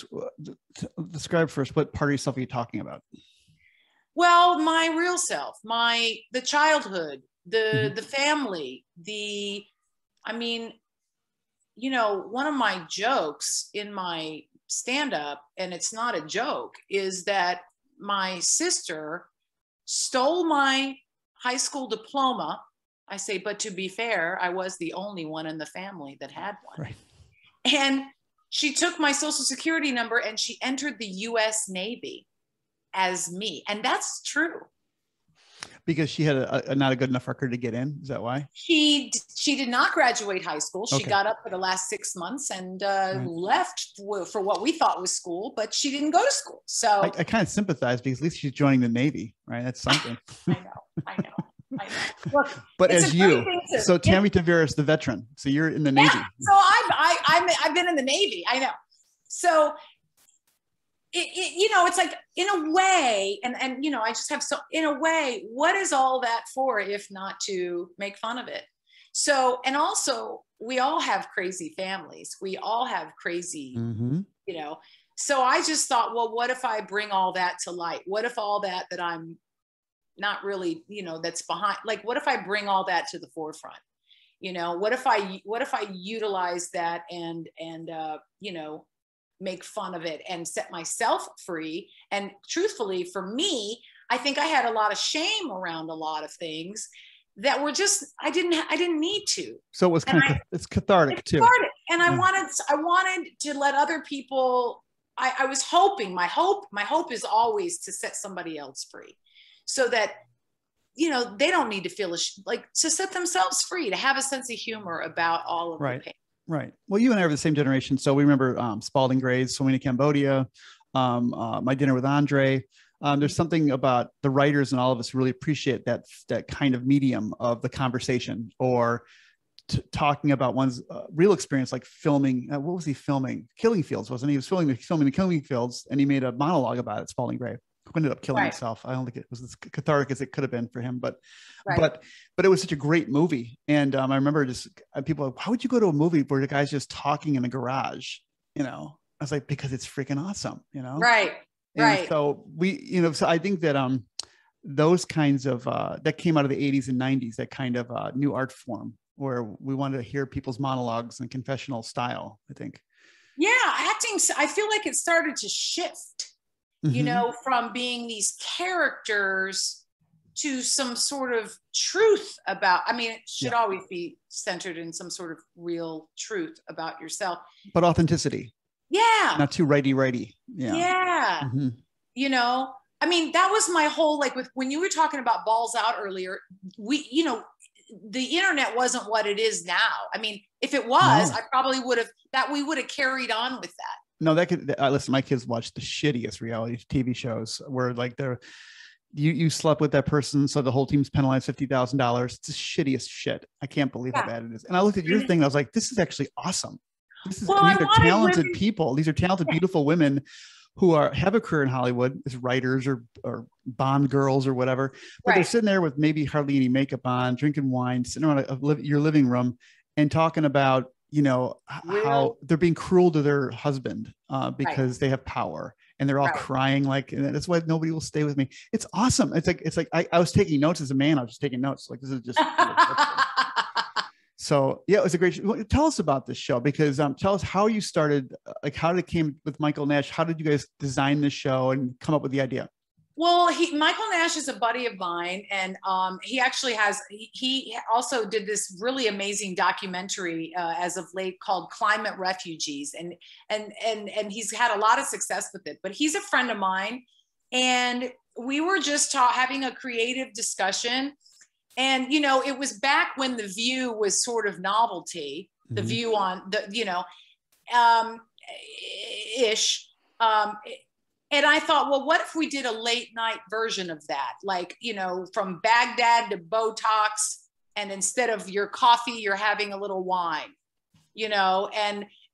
describe first, what part of yourself are you talking about? Well, my real self, the childhood, the family, one of my jokes in my stand-up, and it's not a joke, is that my sister stole my high school diploma. I say, but to be fair, I was the only one in the family that had one. Right. And she took my social security number and she entered the US Navy as me. And that's true. Because she had not a good enough record to get in? Is that why? She did not graduate high school. She got up for the last 6 months and left for what we thought was school, but she didn't go to school. So I kind of sympathize, because at least she's joining the Navy, right? That's something. I know. Look, but as so Tammy Tavares, the veteran, so you're in the Navy. So I've been in the Navy. I know. So it's like, in a way, and I just have in a way, what is all that for if not to make fun of it? So, and also we all have crazy families. We all have crazy, so I just thought, well, what if I bring all that to light? What if all that I'm not really, that's behind, like, what if I bring all that to the forefront? What if I utilize that and make fun of it and set myself free? And truthfully, for me, I think I had a lot of shame around a lot of things that were just, I didn't need to. So it was it's cathartic too. And I wanted to let other people, I was hoping, my hope is always to set somebody else free, so that, they don't need to feel like, to set themselves free, to have a sense of humor about all of the pain. Right. Well, you and I are the same generation. So we remember Spalding Gray's So Many Cambodia, My Dinner with Andre. There's something about the writers and all of us really appreciate that kind of medium of the conversation, or talking about one's real experience, like filming. What was he filming? Killing Fields, wasn't he? He was filming the Killing Fields, and he made a monologue about it. Spalding Gray, who ended up killing himself. I don't think it was as cathartic as it could have been for him, but it was such a great movie. And I remember just people like, why would you go to a movie where the guy's just talking in a garage? You know, I was like, because it's freaking awesome. You know, right. And so so I think that those kinds of that came out of the 80s and 90s, that kind of new art form where we wanted to hear people's monologues and confessional style, I think. Yeah, acting, I feel like it started to shift, you know, from being these characters to some sort of truth about, I mean, it should always be centered in some sort of real truth about yourself. But authenticity. Yeah. Not too righty. Yeah. Yeah. You know, I mean, that was my whole, like when you were talking about Balls Out earlier, the internet wasn't what it is now. I mean, if it was, I probably we would have carried on with that. No, that could, listen, my kids watch the shittiest reality TV shows where like you slept with that person, so the whole team's penalized $50,000. It's the shittiest shit. I can't believe how bad it is. And I looked at your thing and I was like, this is actually awesome. These are talented people. These are talented, beautiful women who have a career in Hollywood as writers or Bond girls or whatever, but they're sitting there with maybe hardly any makeup on, drinking wine, sitting around your living room and talking about, how they're being cruel to their husband because they have power, and they're all crying like, and that's why nobody will stay with me. It's awesome. It's like I was taking notes as a man. I was just taking notes. Like, this is just. So yeah, it was a great show. Tell us about this show, because tell us how you started, like how did it came with Michael Nash? How did you guys design this show and come up with the idea? Well, Michael Nash is a buddy of mine, and he also did this really amazing documentary as of late called Climate Refugees, and he's had a lot of success with it. But he's a friend of mine, and we were just having a creative discussion. And, it was back when The View was sort of novelty, The View on the, ish. And I thought, well, what if we did a late night version of that? Like, from Baghdad to Botox, and instead of your coffee, you're having a little wine,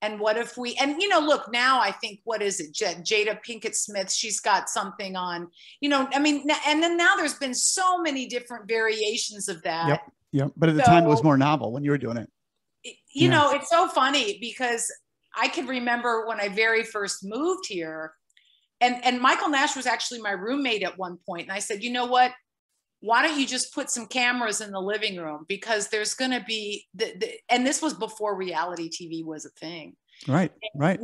and what if we, and, look, now I think, what is it? Jada Pinkett Smith, she's got something on, I mean, and then now there's been so many different variations of that. Yep. But at the time it was more novel when you were doing it. It's so funny because I can remember when I very first moved here, and Michael Nash was actually my roommate at one point. And I said, you know what? Why don't you just put some cameras in the living room? Because there's going to be, and this was before reality TV was a thing. Right. I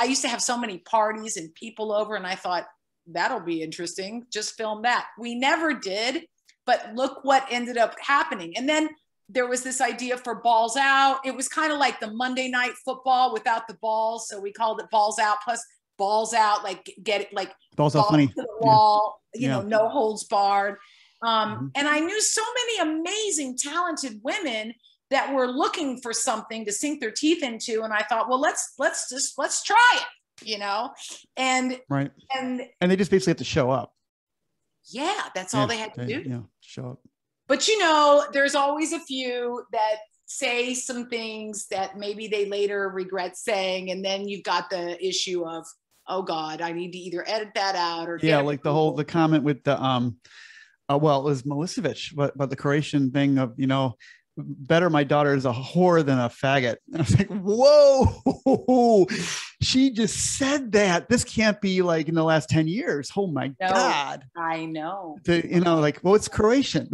used to have so many parties and people over, and I thought, that'll be interesting. Just film that. We never did, but look what ended up happening. And then there was this idea for Balls Out. It was kind of like the Monday Night Football without the balls. So we called it Balls Out, plus Balls Out, like get it, like balls out funny to the wall, no holds barred. And I knew so many amazing, talented women that were looking for something to sink their teeth into. And I thought, well, let's try it, and they just basically have to show up. Yeah. That's all they had to do. Yeah. Show up. But, there's always a few that say some things that maybe they later regret saying. And then you've got the issue of, oh God, I need to either edit that out or. Yeah. Like the comment with the, well, it was Milosevic, but the Croatian thing of, better my daughter is a whore than a faggot. And I was like, whoa, she just said that. This can't be like in the last 10 years. Oh my God. I know. Well, it's Croatian.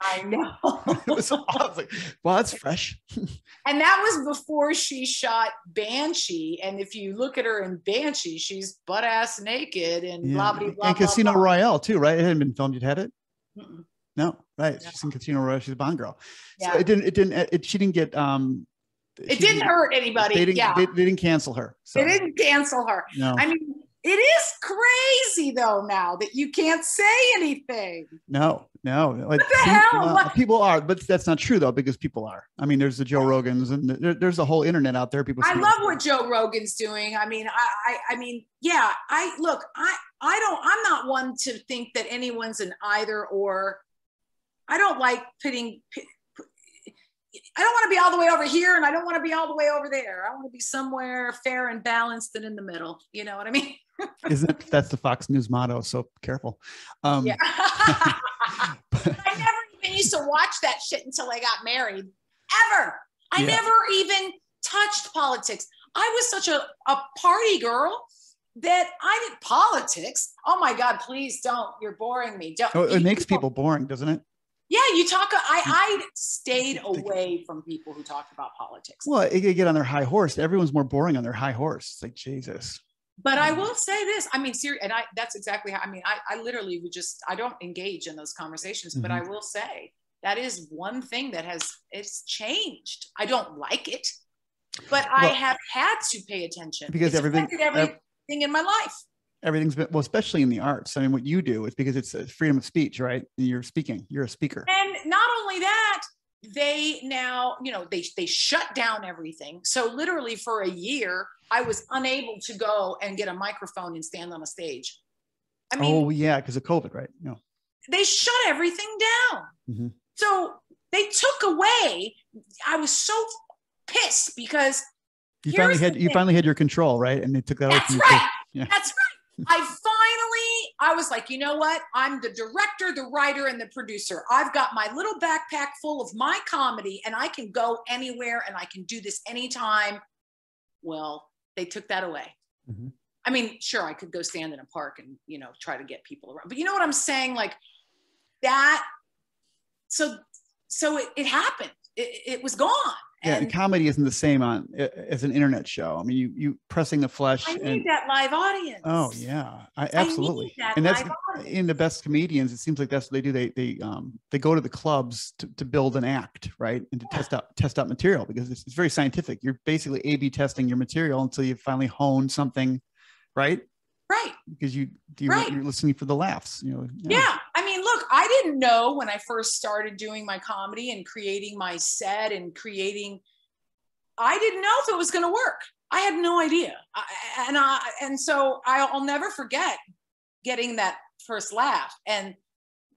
I know. It was awesome. Well, that's fresh. And that was before she shot Banshee. And if you look at her in Banshee, she's butt ass naked and blah, blah, blah. And Casino Royale too, right? It hadn't been filmed. You'd had it? Mm-mm. No, right. Yeah. She's in Casino Royale. She's a Bond girl. Yeah. So she didn't get, it didn't hurt anybody. They didn't cancel her. So. They didn't cancel her. No. I mean, It is crazy though now that you can't say anything. No. What the hell? People are, but that's not true though, because people are. I mean, there's the Joe Rogans, and there's a whole internet out there. People. I love what Joe Rogan's doing. I mean, yeah. I'm not one to think that anyone's an either or. I don't like putting. I don't want to be all the way over here, and I don't want to be all the way over there. I want to be somewhere fair and balanced and in the middle. You know what I mean? That's the Fox News motto? So careful. Yeah. I never even used to watch that shit until I got married. Ever. I never even touched politics. I was such a party girl that I did politics. Oh my God, please don't. You're boring me. It makes people boring, doesn't it? Yeah, I stayed away from people who talked about politics. Well, you get on their high horse. Everyone's more boring on their high horse. It's like, Jesus. But I will say this. I mean, that's exactly how, I literally would I don't engage in those conversations, but I will say that is one thing that it's changed. I don't like it, but I have had to pay attention because everything in my life. Everything's been, well, especially in the arts. I mean, what you do is because it's freedom of speech, right? You're a speaker. And not only that, they now, they shut down everything. So literally for a year, I was unable to go and get a microphone and stand on a stage. I mean, because of COVID, right? No. They shut everything down. Mm-hmm. So they took away, I was so pissed because you finally had your control, right? And they took that away from you. Right. Yeah. That's right. I was like, you know what? I'm the director, the writer, and the producer. I've got my little backpack full of my comedy and I can go anywhere and I can do this anytime. Well, they took that away. Mm-hmm. I mean, sure, I could go stand in a park and, try to get people around, but you know what I'm saying? Like that. So it happened. It was gone. Yeah, and comedy isn't the same as an internet show. I mean, you pressing the flesh. I need that live audience. Oh yeah, absolutely. And that's in the best comedians. It seems like that's what they do. They go to the clubs to build an act, right, and to test out material because it's very scientific. You're basically A/B testing your material until you finally hone something, right? Right. Because you're listening for the laughs. Yeah. I mean, look, I didn't know when I first started doing my comedy and creating my set and I didn't know if it was going to work. I had no idea. And so I'll never forget getting that first laugh and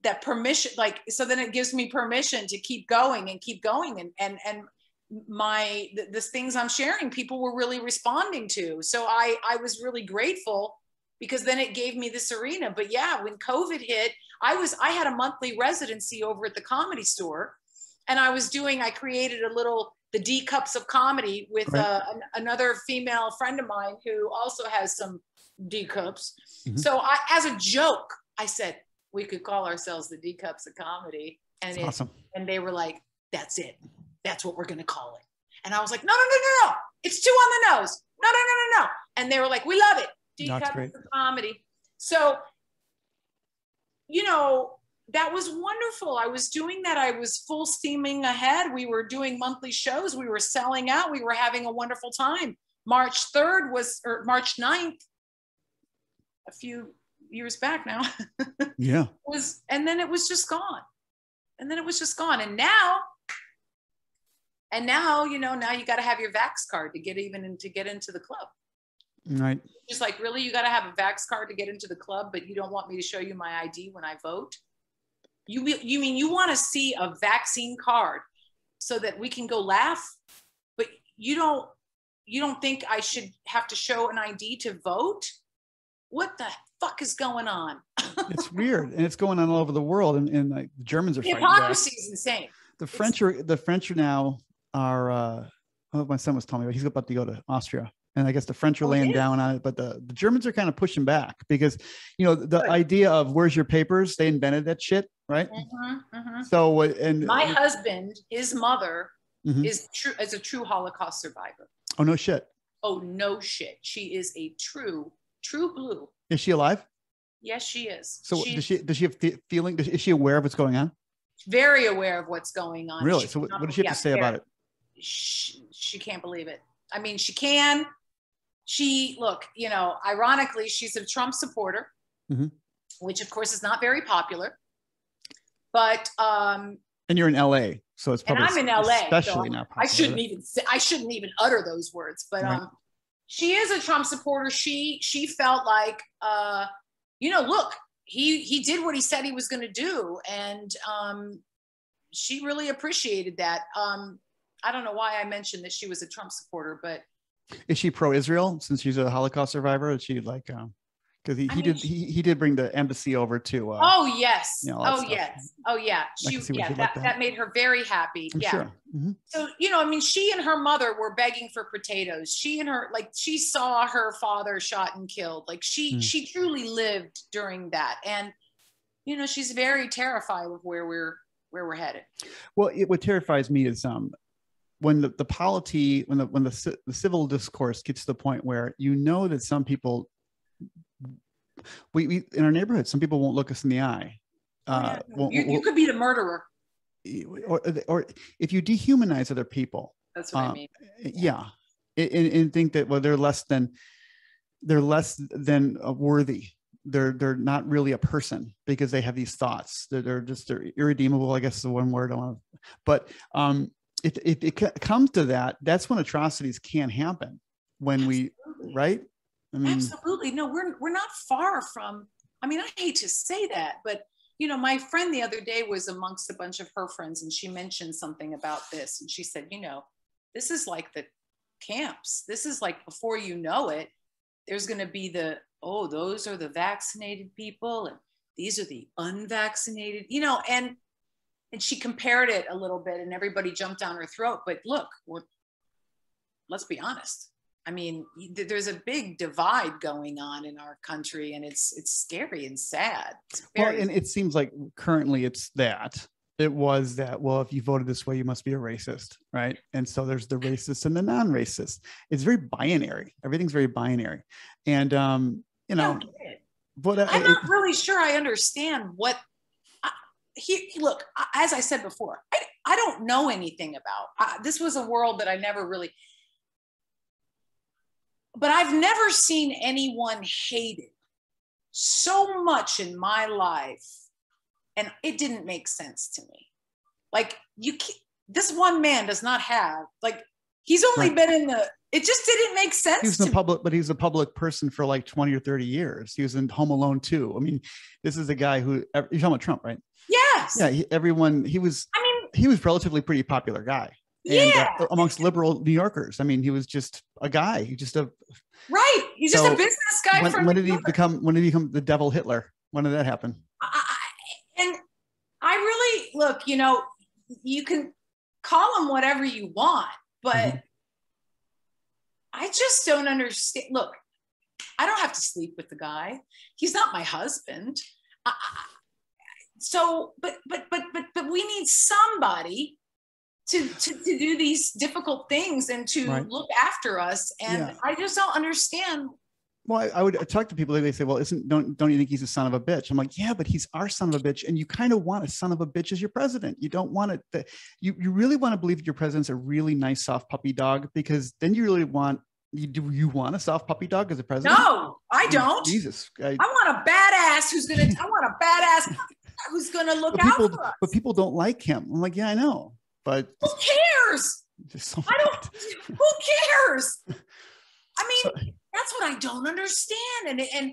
that permission, so then it gives me permission to keep going and keep going. And the things I'm sharing, people were really responding to. So I was really grateful because then it gave me this arena. But yeah, when COVID hit, I had a monthly residency over at the Comedy Store, and I created the D cups of comedy with another female friend of mine who also has some D cups. Mm-hmm. So as a joke, I said, we could call ourselves the D cups of comedy. And awesome. And they were like, that's it. That's what we're going to call it. And I was like, no. It's too on the nose. No. And they were like, we love it. D cups of comedy. So, that was wonderful. I was doing that. I was full steaming ahead. We were doing monthly shows. We were selling out. We were having a wonderful time. March 9th, a few years back now. Yeah. And then it was just gone. And now, now you got to have your Vax card to get into the club. Right. Just like, really, you got to have a Vax card to get into the club, but you don't want me to show you my ID when I vote? You mean you want to see a vaccine card so that we can go laugh, but you don't think I should have to show an ID to vote? What the fuck is going on? It's weird, and it's going on all over the world, and like the Germans are fighting back. Hypocrisy is insane. The French are now my son was telling me he's about to go to Austria. And I guess the French are laying down on it, but the Germans are kind of pushing back because, the idea of where's your papers, they invented that shit, right? Mm-hmm, mm-hmm. So, my husband, his mother mm-hmm. is a true Holocaust survivor. Oh, no shit. Oh, no shit. She is a true blue. Is she alive? Yes, she is. So does she have feeling? Is she aware of what's going on? Very aware of what's going on. Really? So what does she have to say about it? She can't believe it. I mean, she can. look, ironically, she's a Trump supporter, which of course is not very popular. But and you're in LA, so it's probably, and I'm in LA, especially not popular. I shouldn't even utter those words. But right. She is a Trump supporter. She felt like look, he did what he said he was going to do, and she really appreciated that. I don't know why I mentioned that she was a Trump supporter, but is she pro-Israel since she's a Holocaust survivor? Is she like because he did bring the embassy over to oh yes, that made her very happy. I'm sure. So she and her mother were begging for potatoes. She saw her father shot and killed. Like she truly lived during that, and she's very terrified of where we're headed. Well, what terrifies me is when the polity, when the civil discourse gets to the point where that some people, we in our neighborhood, some people won't look us in the eye. You could be the murderer, or if you dehumanize other people. That's what I mean. Yeah, and think that they're less than worthy. They're not really a person because they have these thoughts. They're irredeemable, I guess is the one word I want. But if it comes to that, that's when atrocities can happen. When Absolutely. Right? I mean, absolutely. No, we're not far from. I mean, I hate to say that, but my friend the other day was amongst a bunch of her friends, and she mentioned something about this, and she said, this is like the camps. This is like before you know it, there's going to be those are the vaccinated people, and these are the unvaccinated. And she compared it a little bit, and everybody jumped down her throat. But look, let's be honest. I mean, there's a big divide going on in our country, and it's scary and sad. And it seems like currently it was that, well, if you voted this way, you must be a racist, right? And so there's the racist and the non-racist. It's very binary. Everything's very binary. And, but I'm not really sure I understand what, look, as I said before, I don't know anything about, this was a world that I never really, but I've never seen anyone hated so much in my life. And it didn't make sense to me. Like this one man does not have, he's only been in it just didn't make sense. He's in the public, but he's a public person for like 20 or 30 years. He was in Home Alone 2. I mean, this is a guy who, you're talking about Trump, right? Yes. Yeah. He was relatively pretty popular guy. And amongst liberal New Yorkers. I mean, he was just a guy. He's just a business guy. When did he become the devil Hitler? When did that happen? And I really look, you can call him whatever you want, but I just don't understand. Look, I don't have to sleep with the guy. He's not my husband. But we need somebody to do these difficult things and to look after us. And I just don't understand. Well, I would talk to people, they say, well, don't you think he's a son of a bitch? I'm like, yeah, but he's our son of a bitch. And you kind of want a son of a bitch as your president. You don't want it. You really want to believe that your president's a really nice, soft puppy dog, because then you really want, do you want a soft puppy dog as a president? No, I don't. Jesus. I want a badass who's going to look out for us. But people don't like him. I'm like, yeah, I know. But who cares? Who cares? I mean, that's what I don't understand. And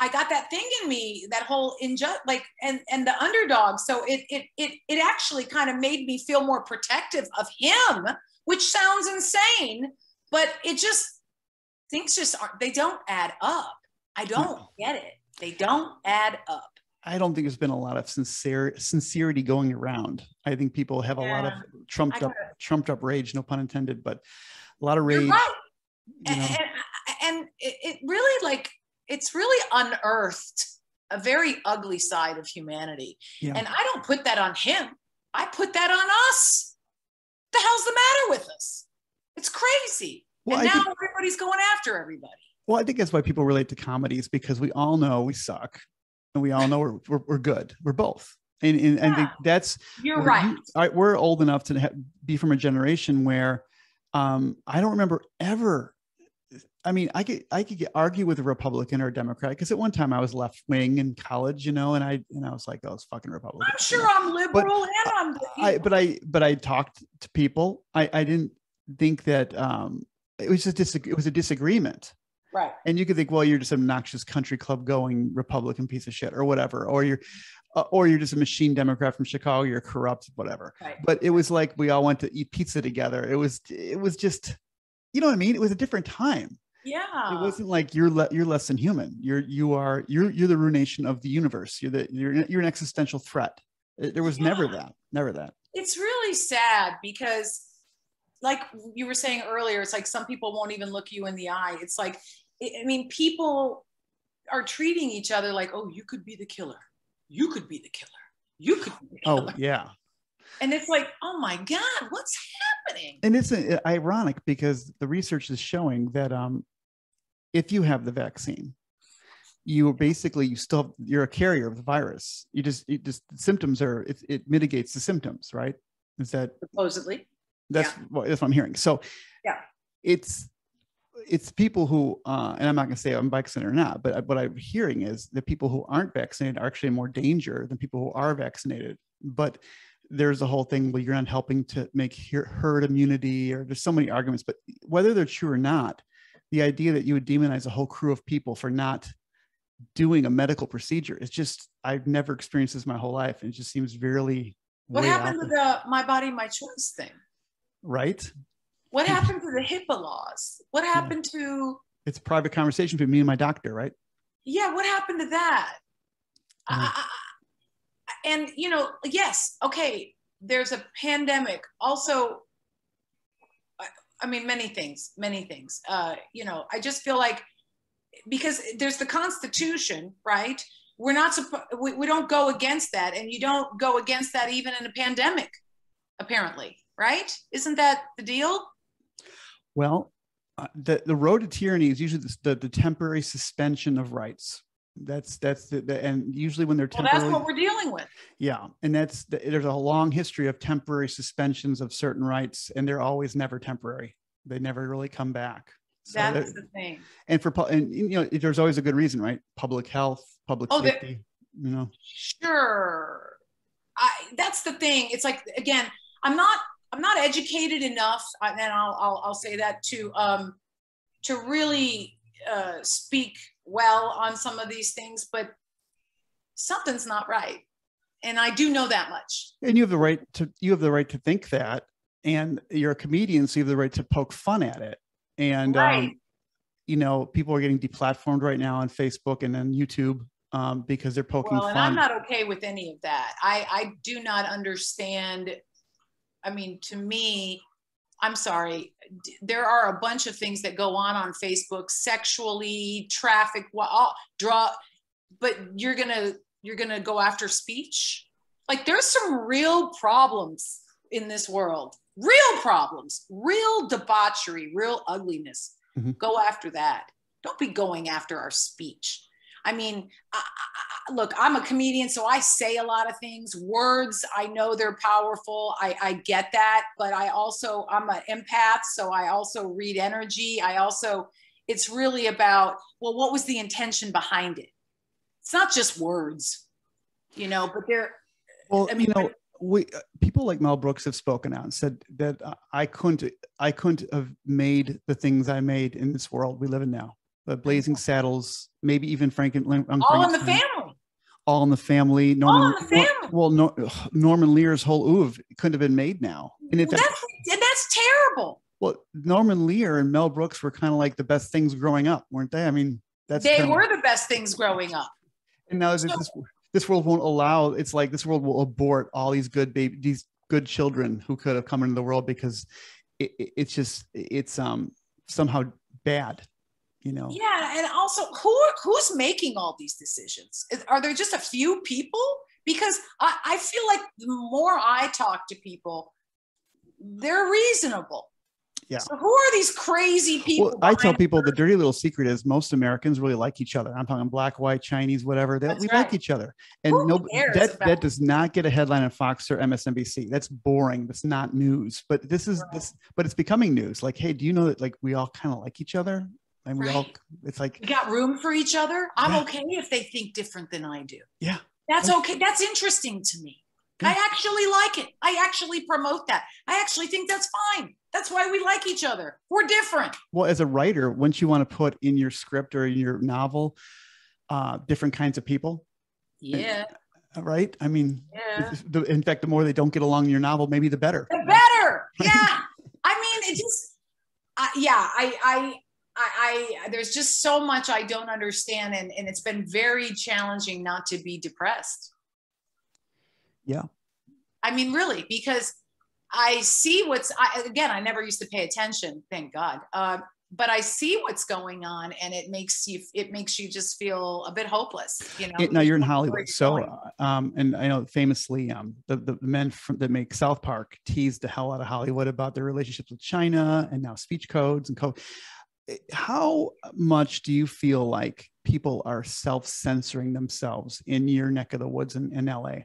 I got that thing in me, that whole and the underdog. So it actually kind of made me feel more protective of him, which sounds insane, but they don't add up. I don't get it. They don't add up. I don't think there's been a lot of sincerity going around. I think people have a lot of trumped up rage, no pun intended, but a lot of rage. You're right. And it really it's really unearthed a very ugly side of humanity. Yeah. And I don't put that on him. I put that on us. What the hell's the matter with us? It's crazy. Well, and now everybody's going after everybody. Well, I think that's why people relate to comedies, because we all know we suck. And we all know we're good. We're both. And I think that's, you're right. We're old enough to be from a generation where I don't remember ever, I mean, I could argue with a Republican or a Democrat, because at one time I was left wing in college, and I was like, oh, it's fucking Republican. I'm sure I'm liberal, and but I talked to people. I didn't think that it was a disagreement. Right. And you could think, well, you're just an obnoxious country club going Republican piece of shit or whatever, or you're just a machine Democrat from Chicago, you're corrupt, whatever. Right. But it was like we all went to eat pizza together. It was just, you know what I mean? It was a different time. Yeah. It wasn't like you're less than human. You're the ruination of the universe. You're an existential threat. There was never that. It's really sad because, like you were saying earlier, it's like some people won't even look you in the eye. It's like, I mean, people are treating each other like, oh, you could be the killer. You could be the killer. You could be the killer. Oh, yeah. And it's like, oh my God, what's happening? And it's ironic because the research is showing that if you have the vaccine, you're a carrier of the virus. The symptoms it mitigates the symptoms, right? Is that supposedly? That's what I'm hearing. So yeah, it's people who, and I'm not going to say I'm vaccinated or not, but what I'm hearing is that people who aren't vaccinated are actually in more danger than people who are vaccinated. But there's a whole thing where you're not helping to make herd immunity, or there's so many arguments, but whether they're true or not, the idea that you would demonize a whole crew of people for not doing a medical procedure is just, I've never experienced this my whole life. And it just seems really. What happened to the my body, my choice thing? Right. What happened to the HIPAA laws? What happened to? It's a private conversation between me and my doctor, right? Yeah. What happened to that? And, you know, yes. Okay. There's a pandemic. Also, I mean, many things, you know, I just feel like, because there's the Constitution, right? We're not supposed, we don't go against that. And you don't go against that even in a pandemic, apparently, right? Isn't that the deal? Well, the road to tyranny is usually the temporary suspension of rights. That's and usually when they're temporary. Well, that's what we're dealing with. Yeah, and there's a long history of temporary suspensions of certain rights, and they're always never temporary. They never really come back. So that's the thing. And you know, there's always a good reason, right? Public health, public safety. You know. Sure. That's the thing. It's like, again, I'm not educated enough, and I'll say that to really speak well on some of these things, but something's not right, and I do know that much. And you have the right to think that, and you're a comedian, so you have the right to poke fun at it. And right. You know, people are getting deplatformed right now on Facebook and on YouTube because they're poking fun. And I'm not okay with any of that. I do not understand. I mean, to me, I'm sorry, there are a bunch of things that go on Facebook, sexually, traffic, drug, but you're gonna go after speech. Like, there's some real problems in this world, real problems, real debauchery, real ugliness. Mm-hmm. Go after that. Don't be going after our speech. I mean, look, I'm a comedian, so I say a lot of things. Words, I know they're powerful. I get that, but I'm an empath, so I also read energy. It's really about, well, what was the intention behind it? It's not just words, you know, but people like Mel Brooks have spoken out and said that I couldn't have made the things I made in this world we live in now. The Blazing Saddles, maybe even Frankenstein. All in the Family. All in the Family. Norman Lear's whole oeuvre couldn't have been made now. And that's terrible. Well, Norman Lear and Mel Brooks were kind of like the best things growing up, weren't they? I mean, they were the best things growing up. And now this world won't allow. It's like this world will abort all these these good children who could have come into the world because it's somehow bad. You know. Yeah, and also who's making all these decisions? Are there just a few people? Because I feel like the more I talk to people, they're reasonable. Yeah. So who are these crazy people? Well, I tell people the dirty little secret is most Americans really like each other. I'm talking black, white, Chinese, whatever. Like each other. And that does not get a headline on Fox or MSNBC. That's boring. That's not news. But but it's becoming news. Like, hey, do you know that like we all kind of like each other? and we all, it's like, we got room for each other. I'm okay if they think different than I do. Yeah. That's okay. That's interesting to me. I actually like it. I actually promote that. I actually think that's fine. That's why we like each other. We're different. Well, as a writer, wouldn't you want to put in your script or in your novel, different kinds of people? Yeah. Right. I mean, in fact, the more they don't get along in your novel, maybe the better. The better. Yeah. I mean, it just, there's just so much I don't understand. And it's been very challenging not to be depressed. Yeah. I mean, really, because I see again, I never used to pay attention, thank God. But I see what's going on, and it makes you just feel a bit hopeless. You know. Now you're in Hollywood, so and I know famously, the men that make South Park teased the hell out of Hollywood about their relationships with China and now speech codes and code. How much do you feel like people are self-censoring themselves in your neck of the woods in LA?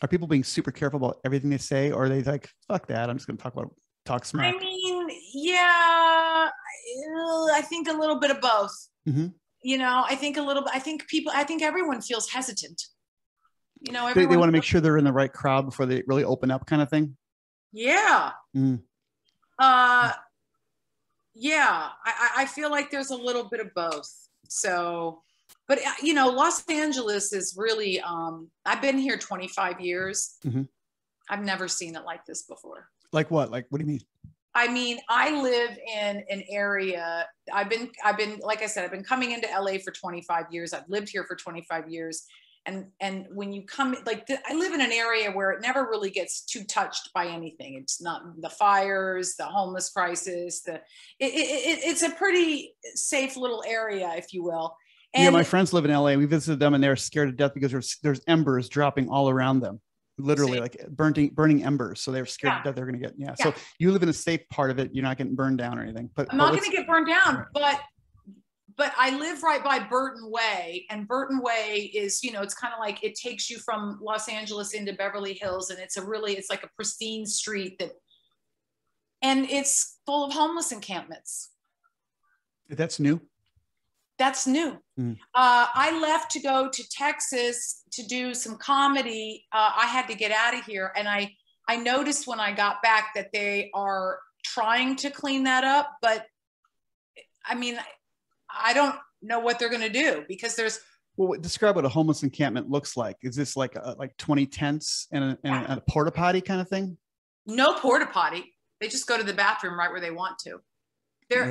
Are people being super careful about everything they say, or are they like, fuck that, I'm just going to talk smack? I mean, yeah, I think a little bit of both. Mm-hmm. You know, I think everyone feels hesitant. You know, they want to make sure they're in the right crowd before they really open up, kind of thing. Yeah. Mm. Yeah, I feel like there's a little bit of both. So, but you know, Los Angeles is really, I've been here 25 years. Mm-hmm. I've never seen it like this before. Like what? Like, what do you mean? I mean, I live in an area, I've been, like I said, I've been coming into LA for 25 years. I've lived here for 25 years. And when you come, like, I live in an area where it never really gets too touched by anything. It's not the fires, the homeless crisis, it's a pretty safe little area, if you will. And yeah, my friends live in LA. We visited them and they're scared to death because there's embers dropping all around them. Literally, like burning embers. So they're scared to death they're going to get, So you live in a safe part of it. You're not getting burned down or anything. But I'm not going to get burned down, but I live right by Burton Way, and Burton Way is, you know, it's kind of like, it takes you from Los Angeles into Beverly Hills, and it's like a pristine street and it's full of homeless encampments. That's new. That's new. Mm. I left to go to Texas to do some comedy. I had to get out of here. And I noticed when I got back that they are trying to clean that up. But I mean, I don't know what they're going to do, because there's. Well, describe what a homeless encampment looks like. Is this like 20 tents and a porta potty kind of thing? No porta potty. They just go to the bathroom right where they want to. They're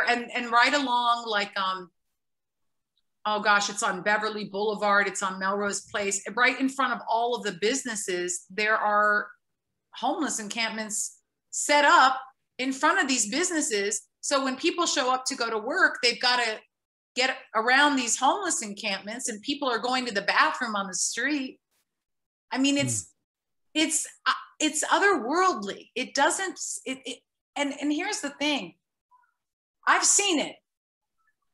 and right along, like, oh gosh, it's on Beverly Boulevard. It's on Melrose Place. Right in front of all of the businesses, there are homeless encampments set up in front of these businesses. So when people show up to go to work, they've got to get around these homeless encampments, and people are going to the bathroom on the street. I mean, it's otherworldly. It doesn't, and here's the thing. I've seen it.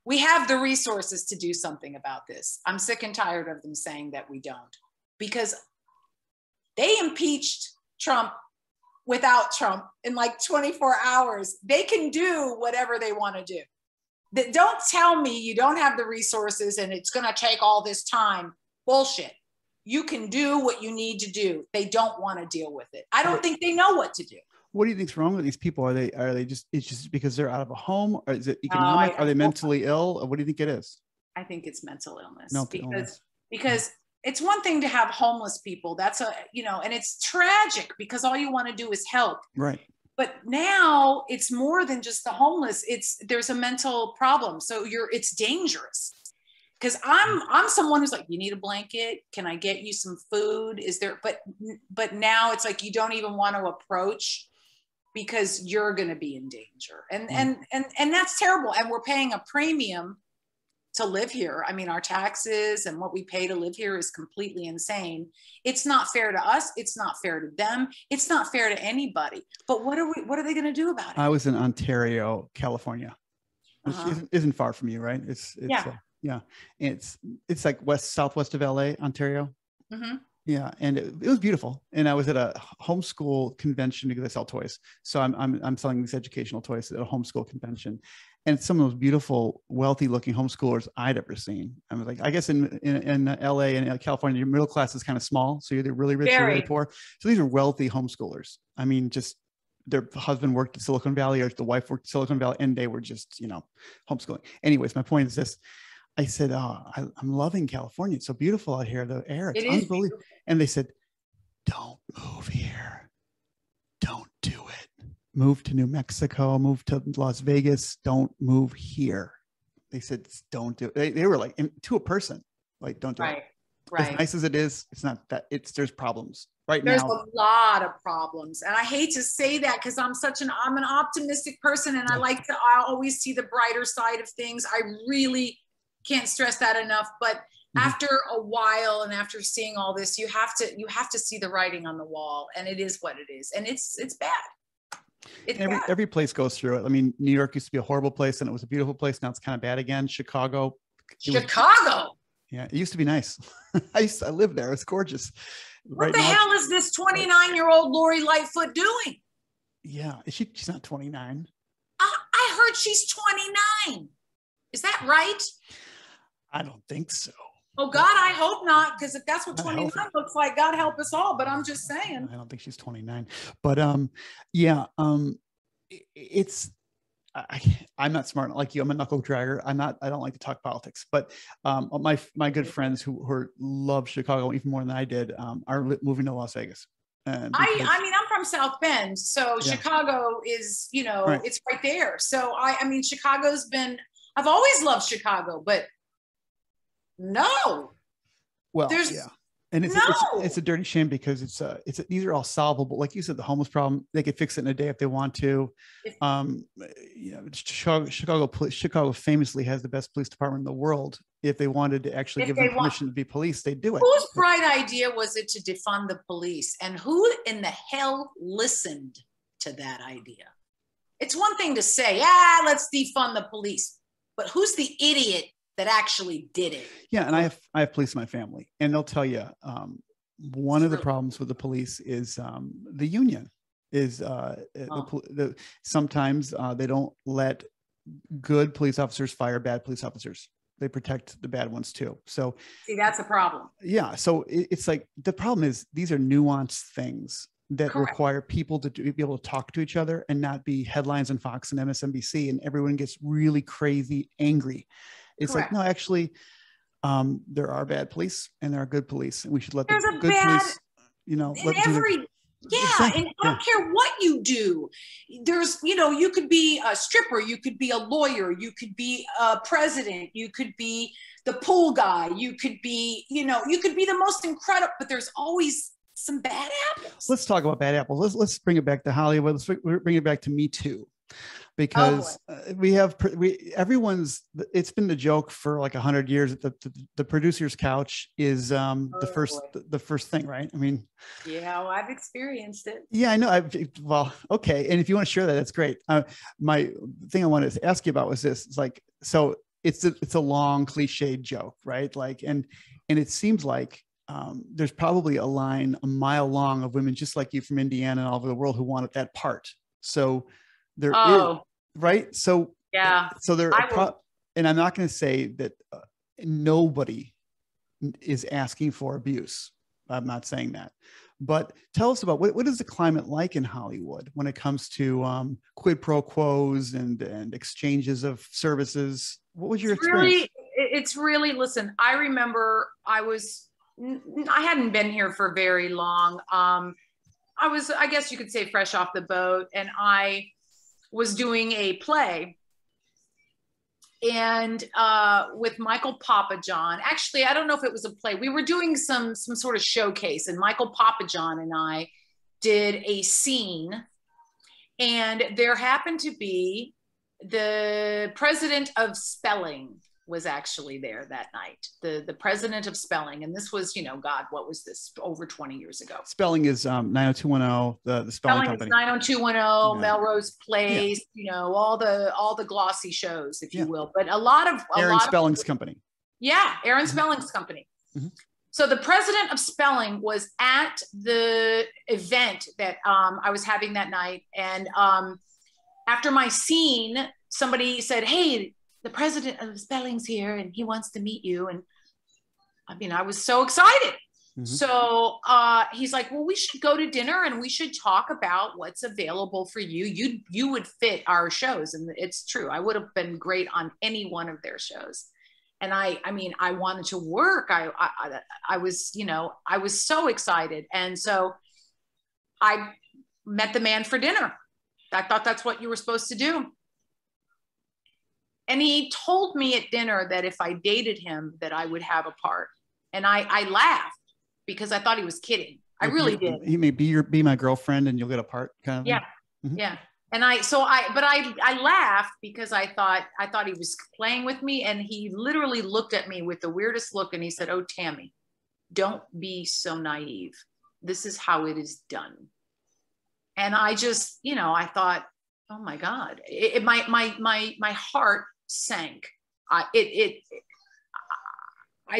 We have the resources to do something about this. I'm sick and tired of them saying that we don't, because they impeached Trump without Trump in like 24 hours. They can do whatever they want to do. Don't tell me you don't have the resources and it's going to take all this time. Bullshit. You can do what you need to do. They don't want to deal with it. I don't think they know what to do. What do you think's wrong with these people? Are they just, it's just because they're out of a home, or is it economic? Are they mentally ill? Or what do you think it is? I think it's mental illness. Because it's one thing to have homeless people. That's and it's tragic because all you want to do is help. Right. But now it's more than just the homeless. There's a mental problem. So it's dangerous. Because I'm someone who's like, you need a blanket? Can I get you some food? Is there, but now it's like, you don't even want to approach because you're going to be in danger. And that's terrible. And we're paying a premium to live here. I mean, our taxes and what we pay to live here is completely insane. It's not fair to us. It's not fair to them. It's not fair to anybody. But what are they going to do about it? I was in Ontario, California, which isn't far from you, right? It's it's like southwest of LA, Ontario. Mm-hmm. Yeah, and it was beautiful. And I was at a homeschool convention because I sell toys. So I'm selling these educational toys at a homeschool convention, and some of those beautiful, wealthy-looking homeschoolers I'd ever seen. I was like, I guess in LA and California, your middle class is kind of small, so you're either really rich or really poor. So these are wealthy homeschoolers. I mean, just their husband worked at Silicon Valley, or the wife worked at Silicon Valley, and they were just, homeschooling. Anyways, my point is this. I said, I'm loving California. It's so beautiful out here. The air, it's unbelievable. And they said, don't move here. Don't do it. Move to New Mexico, move to Las Vegas. Don't move here. They said, don't do it. They were like, to a person, like, don't do it. Right. As nice as it is, it's not that there's problems right now. There's a lot of problems. And I hate to say that because I'm an optimistic person, and I always see the brighter side of things. I really can't stress that enough. But after a while, and after seeing all this, you have to see the writing on the wall, and it is what it is, and it's bad. Every place goes through it. I mean, New York used to be a horrible place, and it was a beautiful place. Now it's kind of bad again. Chicago. Yeah, it used to be nice. I lived there. It's gorgeous. What the hell is this 29-year-old Lori Lightfoot doing? Yeah, she's not 29. I heard she's 29. Is that right? I don't think so. Oh God, I hope not, because if that's what 29 looks like, God help us all. But I'm just saying. I don't think she's 29. But it's I'm not smart like you. I'm a knuckle dragger. I don't like to talk politics. But my good friends who love Chicago even more than I did are moving to Las Vegas. I mean, I'm from South Bend, so Chicago is, it's right there. So I mean, I've always loved Chicago, but no. Well, and it's a dirty shame because these are all solvable. Like you said, the homeless problem, they could fix it in a day if they want to. Chicago famously has the best police department in the world. If they wanted to actually give them permission to be police, they'd do it. Whose bright idea was it to defund the police? And who in the hell listened to that idea? It's one thing to say, let's defund the police. But who's the idiot that actually did it? Yeah, and I have police in my family, and they'll tell you one of the problems with the police is the union. Sometimes they don't let good police officers fire bad police officers. They protect the bad ones too. So see, that's a problem. Yeah, so it's like the problem is these are nuanced things that require people to be able to talk to each other and not be headlines on Fox and MSNBC, and everyone gets really crazy angry. It's like, no, actually, there are bad police and there are good police, and we should let the good police, and I don't care what you do. There's, you could be a stripper, you could be a lawyer, you could be a president, you could be the pool guy, you could be, you could be the most incredible, but there's always some bad apples. Let's talk about bad apples. Let's bring it back to Hollywood. Let's bring it back to Me Too, because it's been the joke for like 100 years that the producer's couch is the first thing, right? I mean, I've experienced it. Yeah, I know. Okay. And if you want to share that, that's great. My thing I wanted to ask you about was this. It's like, so it's a long cliched joke, right? Like, and it seems like there's probably a line a mile long of women just like you from Indiana and all over the world who wanted that part. So there is, right? So and I'm not going to say that nobody is asking for abuse. I'm not saying that, but tell us about what is the climate like in Hollywood when it comes to quid pro quos and exchanges of services. What was your experience? It's really, listen, I remember I hadn't been here for very long. I was, I guess you could say, fresh off the boat, and I was doing a play and with Michael Papajohn. Actually, I don't know if it was a play. We were doing some sort of showcase, and Michael Papajohn and I did a scene, and there happened to be the president of Spelling was actually there that night, the president of Spelling. And this was, God, what was this? Over 20 years ago. Spelling is 90210, the Spelling company. 90210, Melrose Place, all the glossy shows, if you will. But Aaron Spelling's company. Yeah, Aaron Spelling's company. Mm-hmm. So the president of spelling was at the event that I was having that night. And after my scene, somebody said, hey, the president of spelling's here and he wants to meet you. And I mean, I was so excited. Mm-hmm. So he's like, well, we should go to dinner and we should talk about what's available for you. You would fit our shows. And it's true. I would have been great on any one of their shows. And I mean, I wanted to work. I was, you know, I was so excited. And so I met the man for dinner. I thought that's what you were supposed to do. And he told me at dinner that if I dated him, that I would have a part. And I laughed because I thought he was kidding. I really did. He may be my girlfriend and you'll get a part kind of thing. Yeah. Mm-hmm. Yeah. And I laughed because I thought he was playing with me, and he literally looked at me with the weirdest look and he said, oh, Tammy, don't be so naive. This is how it is done. And I just, you know, I thought, oh my God, my heart sank. I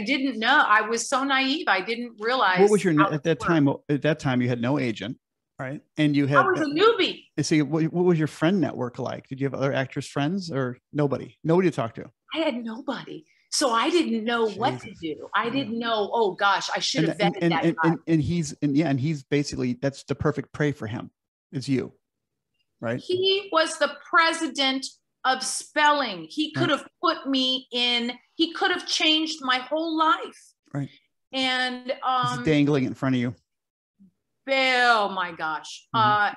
didn't know. I was so naive. I didn't realize. What was your, at that time? At that time you had no agent. Right. And you had, I was a newbie. See, what was your friend network like? Did you have other actress friends or nobody to talk to? I had nobody. So I didn't know what to do. I didn't know, oh gosh, I should have vetted that guy. And he's basically, that's the perfect prey for him. It's you, right? He was the president of spelling. He could have put me in, he could have changed my whole life. Right. And he's dangling in front of you. Oh my gosh. Mm-hmm.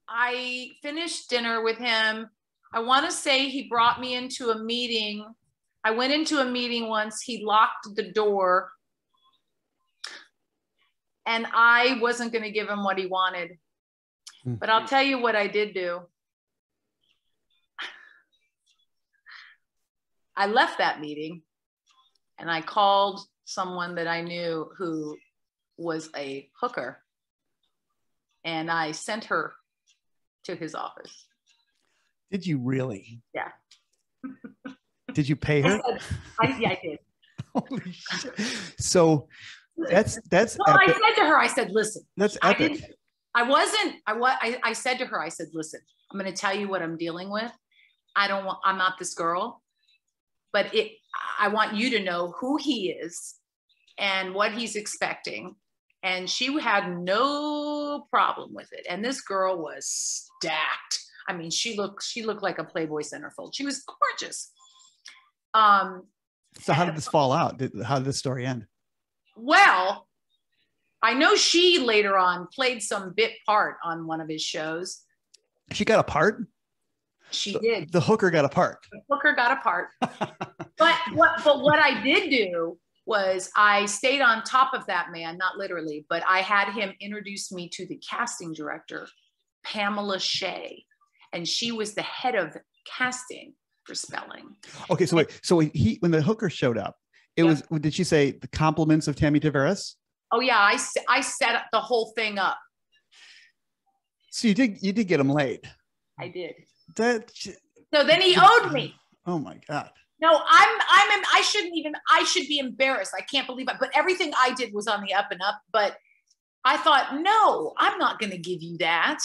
I finished dinner with him. I want to say he brought me into a meeting. I went into a meeting once. He locked the door and I wasn't going to give him what he wanted. Mm-hmm. But I'll tell you what I did do. I left that meeting and I called someone that I knew who was a hooker, and I sent her to his office. Did you really? Yeah. Did you pay her? Yeah, I did. Holy shit. So that's well, epic. I said to her, I said, listen, that's epic. I said to her, I said, listen, I'm going to tell you what I'm dealing with. I'm not this girl, but I want you to know who he is and what he's expecting. And she had no problem with it. And this girl was stacked. I mean, she looked like a Playboy centerfold. She was gorgeous. So how did this fall out? How did this story end? Well, I know she later on played some bit part on one of his shows. She got a part? She did. The hooker got a part. The hooker got a part. But what I did do was I stayed on top of that man, not literally, but I had him introduce me to the casting director, Pamela Shea, and she was the head of casting for spelling. Okay, so wait, so when the hooker showed up, did she say the compliments of Tammy Tavares? Oh yeah, I set up the whole thing up. So you did get him laid. I did. So then he owed me. Oh my God. No, I should be embarrassed. I can't believe it. But everything I did was on the up and up. But I thought, no, I'm not going to give you that.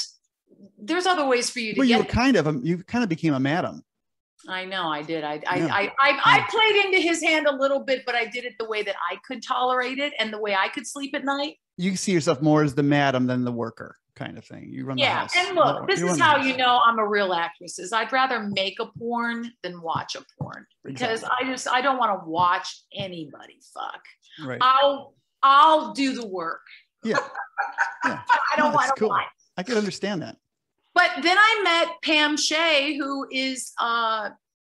There's other ways for you to you kind of became a madam. I know I did. I played into his hand a little bit, but I did it the way that I could tolerate it and the way I could sleep at night. You see yourself more as the madam than the worker kind of thing. You run the house. And look, this is how you know I'm a real actress. Is I'd rather make a porn than watch a porn because I don't want to watch anybody fuck. Right. I'll do the work. Yeah. I don't want to watch. I can understand that. But then I met Pam Shea, who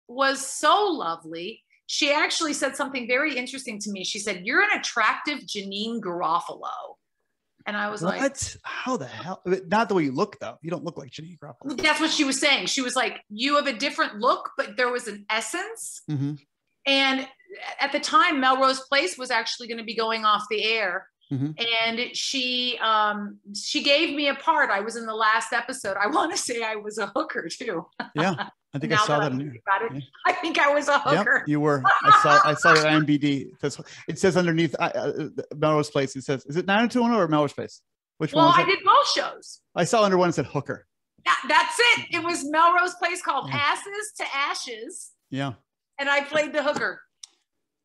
was so lovely. She actually said something very interesting to me. She said, "You're an attractive Janine Garofalo." And I was like, "What? How the hell? Not the way you look, though. You don't look like Janine Garofalo." That's what she was saying. She was like, "You have a different look, but there was an essence." Mm-hmm. And at the time, Melrose Place was actually going to be going off the air. Mm-hmm. And she gave me a part. I was in the last episode. I want to say I was a hooker too. Yeah. I think I saw that. Yeah. I think I was a hooker. Yep, you were. I saw your IMDb. It says underneath Melrose Place. It says, is it 90210 or Melrose Place? Which one? Well, I did both shows. I saw under one that said hooker. That's it. It was Melrose Place called Asses to Ashes. Yeah. And I played the hooker.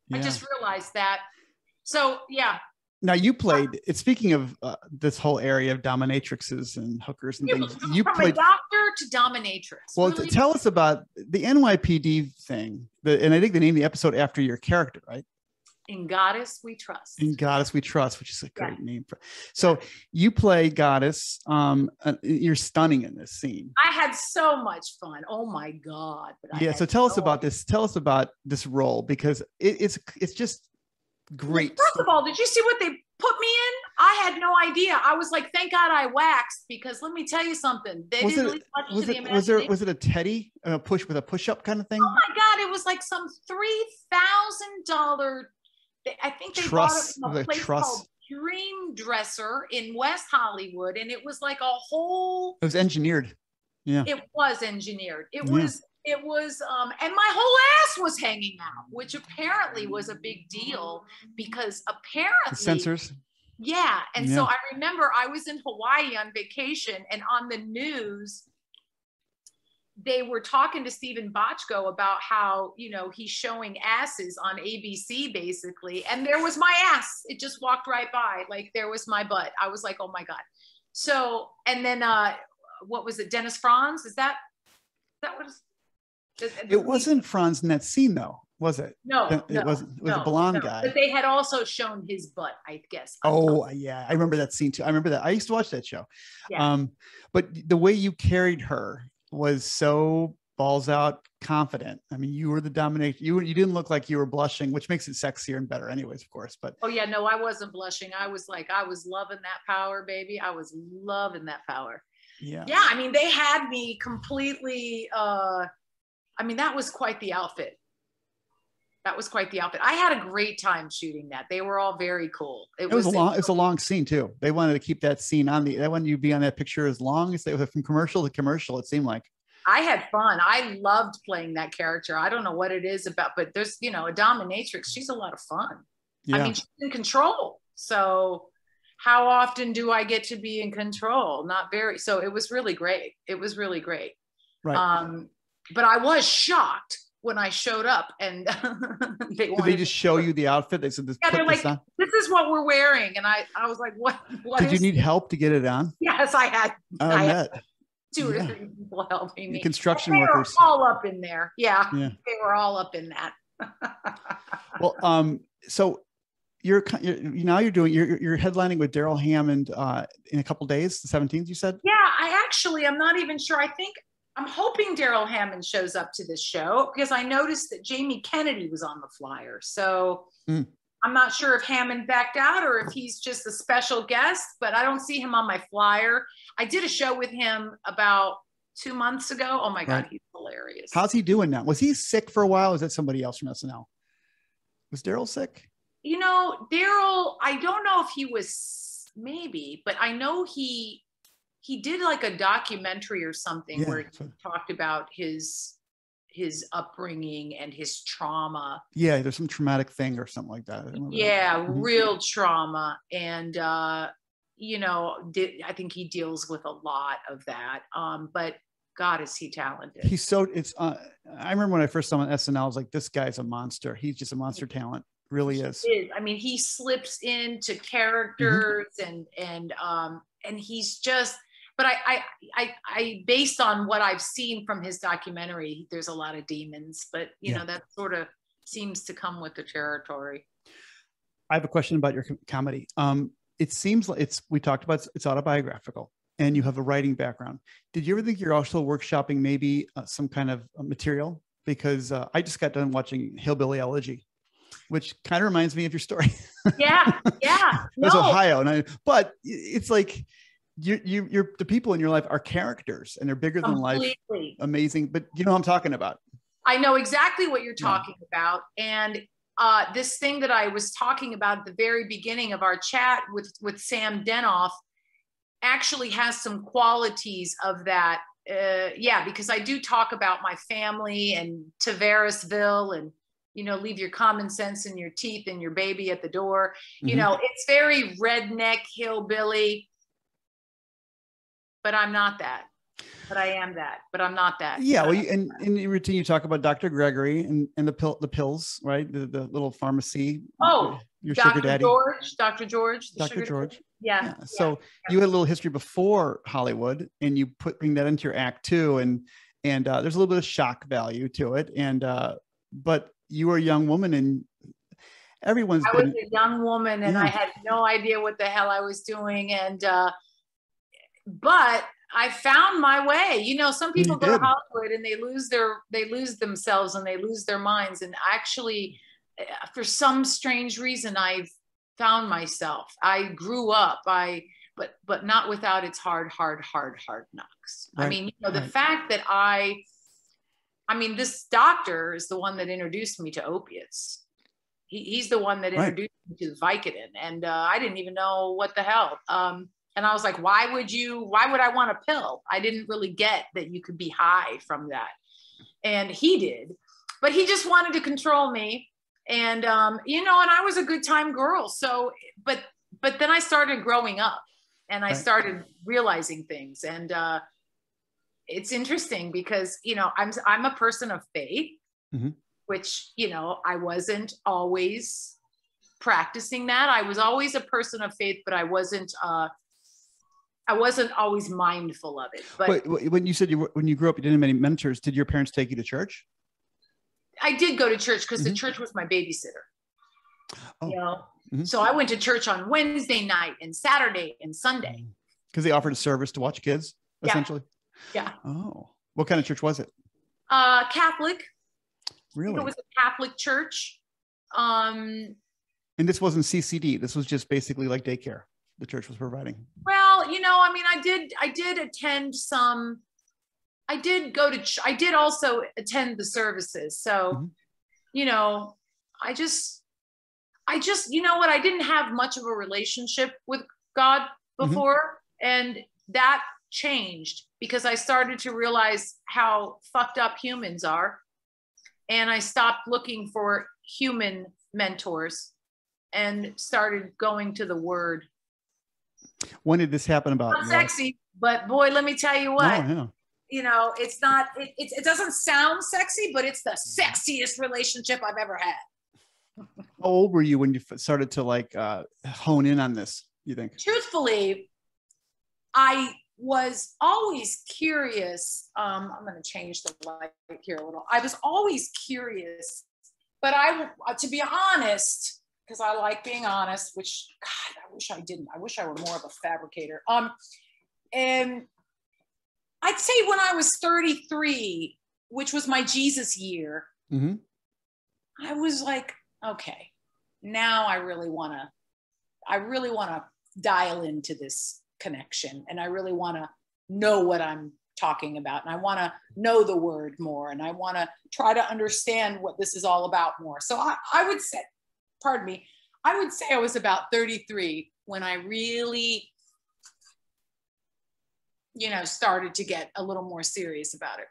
Yeah. I just realized that. So, yeah. Now you played, speaking of this whole area of dominatrixes and hookers and things, you from played a doctor to dominatrix. Well, really? Tell us about the N.Y.P.D thing. And I think they named the episode after your character, right? In Goddess We Trust. In Goddess We Trust, which is a great name. So you play Goddess. You're stunning in this scene. I had so much fun. Oh my God. So tell us about this. Tell us about this role, because it's just great. First of all, did you see what they put me in? I had no idea. I was like, thank God I waxed, because let me tell you something. They didn't leave much to the imagination. Was it a teddy, a push-up kind of thing? Oh my God. It was like some $3,000. I think they bought it from a place called Dream Dresser in West Hollywood. And it was like a whole. It was engineered. Yeah. It was engineered. It was, and my whole ass was hanging out, which apparently was a big deal, because apparently. The sensors. Yeah. And so I remember I was in Hawaii on vacation, and on the news, they were talking to Stephen Bochco about how, he's showing asses on ABC basically. And there was my ass. It just walked right by. Like there was my butt. I was like, oh my God. So, and then, what was it? Dennis Franz? Is that what it wasn't Franz in that scene though, was it? No, it wasn't. It was a blonde guy. But they had also shown his butt, I guess. Oh yeah. I remember that scene too. I remember that. I used to watch that show. Yeah. But the way you carried her was so balls out confident. I mean, you were the dominator. You didn't look like you were blushing, which makes it sexier and better anyways, of course. But oh yeah, no, I wasn't blushing. I was loving that power, baby. I was loving that power. Yeah. Yeah. I mean, they had me completely, that was quite the outfit. I had a great time shooting that. They were all very cool. It was a long scene too. They wanted to keep that scene they wanted you to be on that picture as long as they were from commercial to commercial. It seemed like. I had fun. I loved playing that character. I don't know what it is about, but there's, a dominatrix. She's a lot of fun. Yeah. I mean, she's in control. So how often do I get to be in control? Not very. So it was really great. Right. But I was shocked when I showed up, and did they just show you the outfit? They said, they're like, this is what we're wearing. And I was like, what did you need help to get it on? Yes, I had. I had 2 or 3 people helping me. The construction workers. Were all up in there. Yeah. They were all up in that. Well, so you're headlining with Daryl Hammond in a couple days, the 17th, you said? Yeah, I'm not even sure. I'm hoping Daryl Hammond shows up to this show, because I noticed that Jamie Kennedy was on the flyer. So I'm not sure if Hammond backed out or if he's just a special guest, but I don't see him on my flyer. I did a show with him about 2 months ago. Oh my God, he's hilarious. How's he doing now? Was he sick for a while? Or was that somebody else from SNL? Was Daryl sick? Daryl, I don't know if he was, maybe, but I know he did like a documentary or something where he talked about his upbringing and his trauma. Yeah, there's some traumatic thing or something like that. Real trauma. And, I think he deals with a lot of that. But God, is he talented. I remember when I first saw him on SNL, I was like, this guy's a monster. He's just a monster talent. Really is. I mean, he slips into characters and he's just, but I based on what I've seen from his documentary, there's a lot of demons, but that sort of seems to come with the territory. I have a question about your comedy. It seems like we talked about it's autobiographical and you have a writing background. Did you ever think you're also workshopping maybe some kind of material? Because I just got done watching Hillbilly Elegy, which kind of reminds me of your story. Yeah. That's Ohio. But it's like, you're the people in your life are characters and they're bigger than life. Amazing. But you know what I'm talking about. I know exactly what you're talking about. And this thing that I was talking about at the very beginning of our chat with Sam Denoff actually has some qualities of that yeah, because I do talk about my family and Tavaresville and, you know, leave your common sense and your teeth and your baby at the door. You know, it's very redneck, hillbilly, but I'm not that. But I am that, but I'm not that. Yeah. Well, and in your routine, you talk about Dr. Gregory and the pills, right? The little pharmacy. Oh, your Dr. sugar daddy. Dr. George. Dr. George. Yeah. So you had a little history before Hollywood, and you bring that into your act too. And there's a little bit of shock value to it. And, but you were a young woman, and I was a young woman, and I had no idea what the hell I was doing. And, but I found my way. You know, some people go to Hollywood and they lose themselves and they lose their minds. And actually, for some strange reason, I've found myself. I grew up, but not without its hard knocks. Right. I mean, you know, the fact that I mean, this doctor is the one that introduced me to opiates. He's the one that introduced me to Vicodin. And I didn't even know what the hell. And I was like, why would I want a pill? I didn't really get that you could be high from that. And he did, but he just wanted to control me. And, you know, and I was a good time girl. So, but then I started growing up and I started realizing things. And it's interesting because, you know, I'm a person of faith, which, you know, I wasn't always practicing that. I was always a person of faith, but I wasn't always mindful of it. But when you said when you grew up, you didn't have many mentors, did your parents take you to church? I did go to church because the church was my babysitter. You know, so I went to church on Wednesday night and Saturday and Sunday. Because they offered a service to watch kids, essentially. Yeah. Oh, what kind of church was it? Catholic. Really? It was a Catholic church. And this wasn't CCD. This was just basically like daycare the church was providing. Well, you know, I mean, I did attend some. I did also attend the services. So, you know, I just, you know what, I didn't have much of a relationship with God before. And that changed because I started to realize how fucked up humans are. And I stopped looking for human mentors and started going to the Word. When did this happen about? Not sexy, but boy, let me tell you what. Oh, yeah. You know, it's not, it doesn't sound sexy, but it's the sexiest relationship I've ever had. How old were you when you started to like hone in on this, you think? Truthfully, I was always curious. I'm going to change the light here a little. I was always curious, but to be honest, because I like being honest, which God, I wish I didn't. I wish I were more of a fabricator. And I'd say when I was 33, which was my Jesus year, I was like, okay, now I really want to dial into this connection. And I really want to know what I'm talking about. And I want to know the Word more. And I want to try to understand what this is all about more. So I would say, pardon me, I would say I was about 33 when I really, you know, started to get a little more serious about it.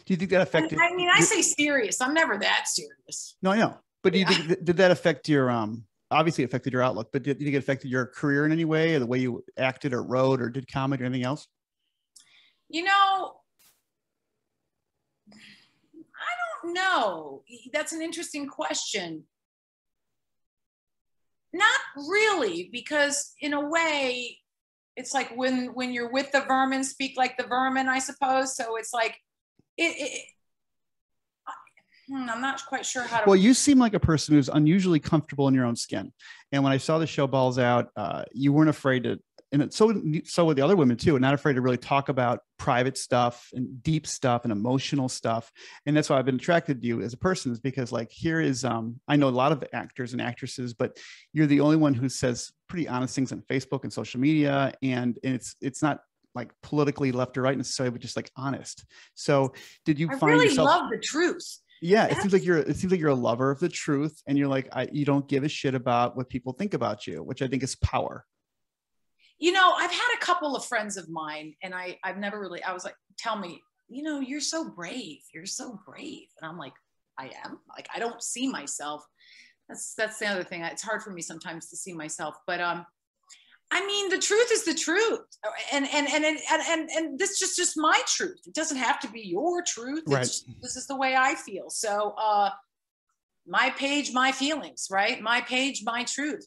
Do you think that affected? I mean, I say serious. I'm never that serious. No, I know. But do you think, did that affect your, obviously it affected your outlook, but did you think it affected your career in any way, or the way you acted or wrote or did comedy or anything else? You know, I don't know. That's an interesting question. Not really, because in a way, it's like when you're with the vermin, speak like the vermin, I suppose. So it's like, I'm not quite sure how to. Well, you seem like a person who's unusually comfortable in your own skin. And when I saw the show Balls Out, you weren't afraid to, and so were the other women too, and not afraid to really talk about private stuff and deep stuff and emotional stuff. And that's why I've been attracted to you as a person, is because like, here is, I know a lot of actors and actresses, but you're the only one who says pretty honest things on Facebook and social media. And it's not like politically left or right necessarily, but just like honest. So did you find yourself? I really love the truth. Yeah, it seems like you're a lover of the truth, and you're like, you don't give a shit about what people think about you, which I think is power. You know, I've had a couple of friends of mine, and I've never really, I was like, tell me, you know, you're so brave. You're so brave. And I'm like, I am. Like, I don't see myself. That's the other thing. It's hard for me sometimes to see myself. But I mean, the truth is the truth. And this is just my truth. It doesn't have to be your truth. Right. This is the way I feel. So my page, my feelings, right? My page, my truth,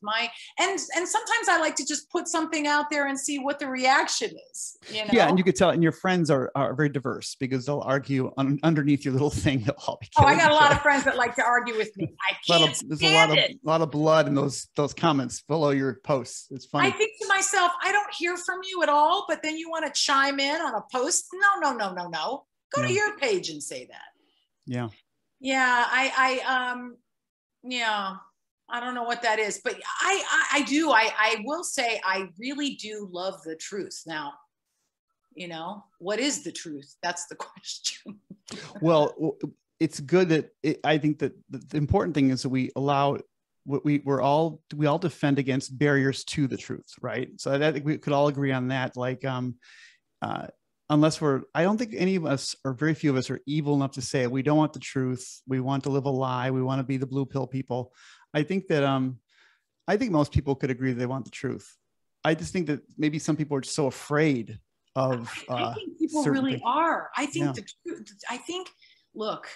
and sometimes I like to just put something out there and see what the reaction is, you know? Yeah. And you could tell, and your friends are very diverse because they'll argue underneath your little thing. They'll all be I got a lot of friends that like to argue with me. I can't There's a lot of blood in those comments below your posts. It's funny. I think to myself, I don't hear from you at all, but then you want to chime in on a post? No. Go to your page and say that. Yeah. Yeah, yeah, I don't know what that is, but I do. I will say I really do love the truth. Now, you know, what is the truth? That's the question. Well, it's good that I think that the important thing is that we allow we all defend against barriers to the truth, right? So I think we could all agree on that. Like, unless I don't think any of us, or very few of us, are evil enough to say we don't want the truth. We want to live a lie. We want to be the blue pill people. I think that, I think most people could agree that they want the truth. I just think that maybe some people are just so afraid of, I think people really are. I think the truth, look,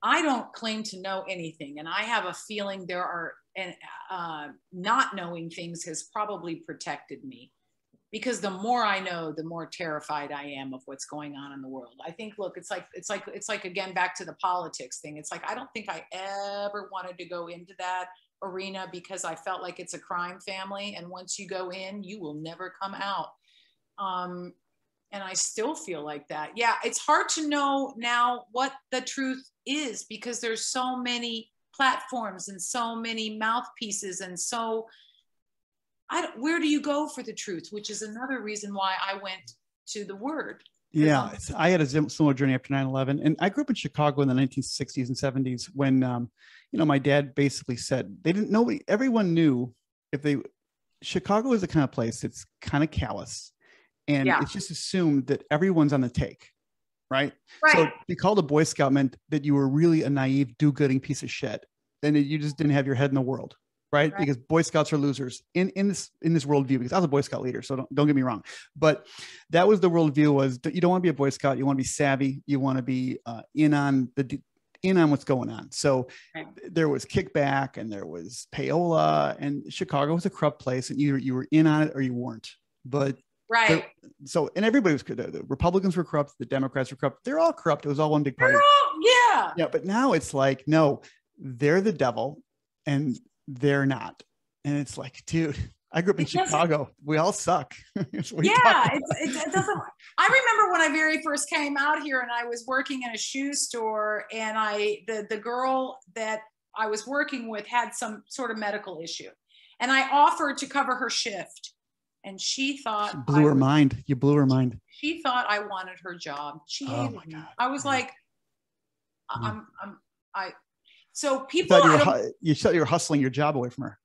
I don't claim to know anything, and I have a feeling there are, and not knowing things has probably protected me. Because the more I know, the more terrified I am of what's going on in the world. I think, look, it's like again, back to the politics thing. It's like, I don't think I ever wanted to go into that arena because I felt like it's a crime family. And once you go in, you will never come out. And I still feel like that. Yeah, it's hard to know now what the truth is because there's so many platforms and so many mouthpieces and so where do you go for the truth? Which is another reason why I went to the Word. Yeah, I had a similar journey after 9/11, and I grew up in Chicago in the 1960s and 70s when, you know, my dad basically said everyone knew Chicago is the kind of place that's kind of callous, and it's just assumed that everyone's on the take, right? So to be called a Boy Scout meant that you were really a naive, do-gooding piece of shit, and that you just didn't have your head in the world. Right? Because Boy Scouts are losers in this worldview, because I was a Boy Scout leader. So don't get me wrong, but that was the worldview, was that you don't want to be a Boy Scout. You want to be savvy. You want to be in on what's going on. So there was kickback and there was payola, and Chicago was a corrupt place, and either you were in on it or you weren't. But and everybody was, the Republicans were corrupt. The Democrats were corrupt. They're all corrupt. It was all one big party. Yeah. But now it's like, no, they're the devil and they're not. And it's like, dude, I grew up in Chicago. We all suck. It doesn't. I remember when I very first came out here and I was working in a shoe store, and the girl that I was working with had some sort of medical issue, and I offered to cover her shift, and she thought you blew her mind. She thought I wanted her job. She hated me. I was like, So people, you thought you were hustling your job away from her.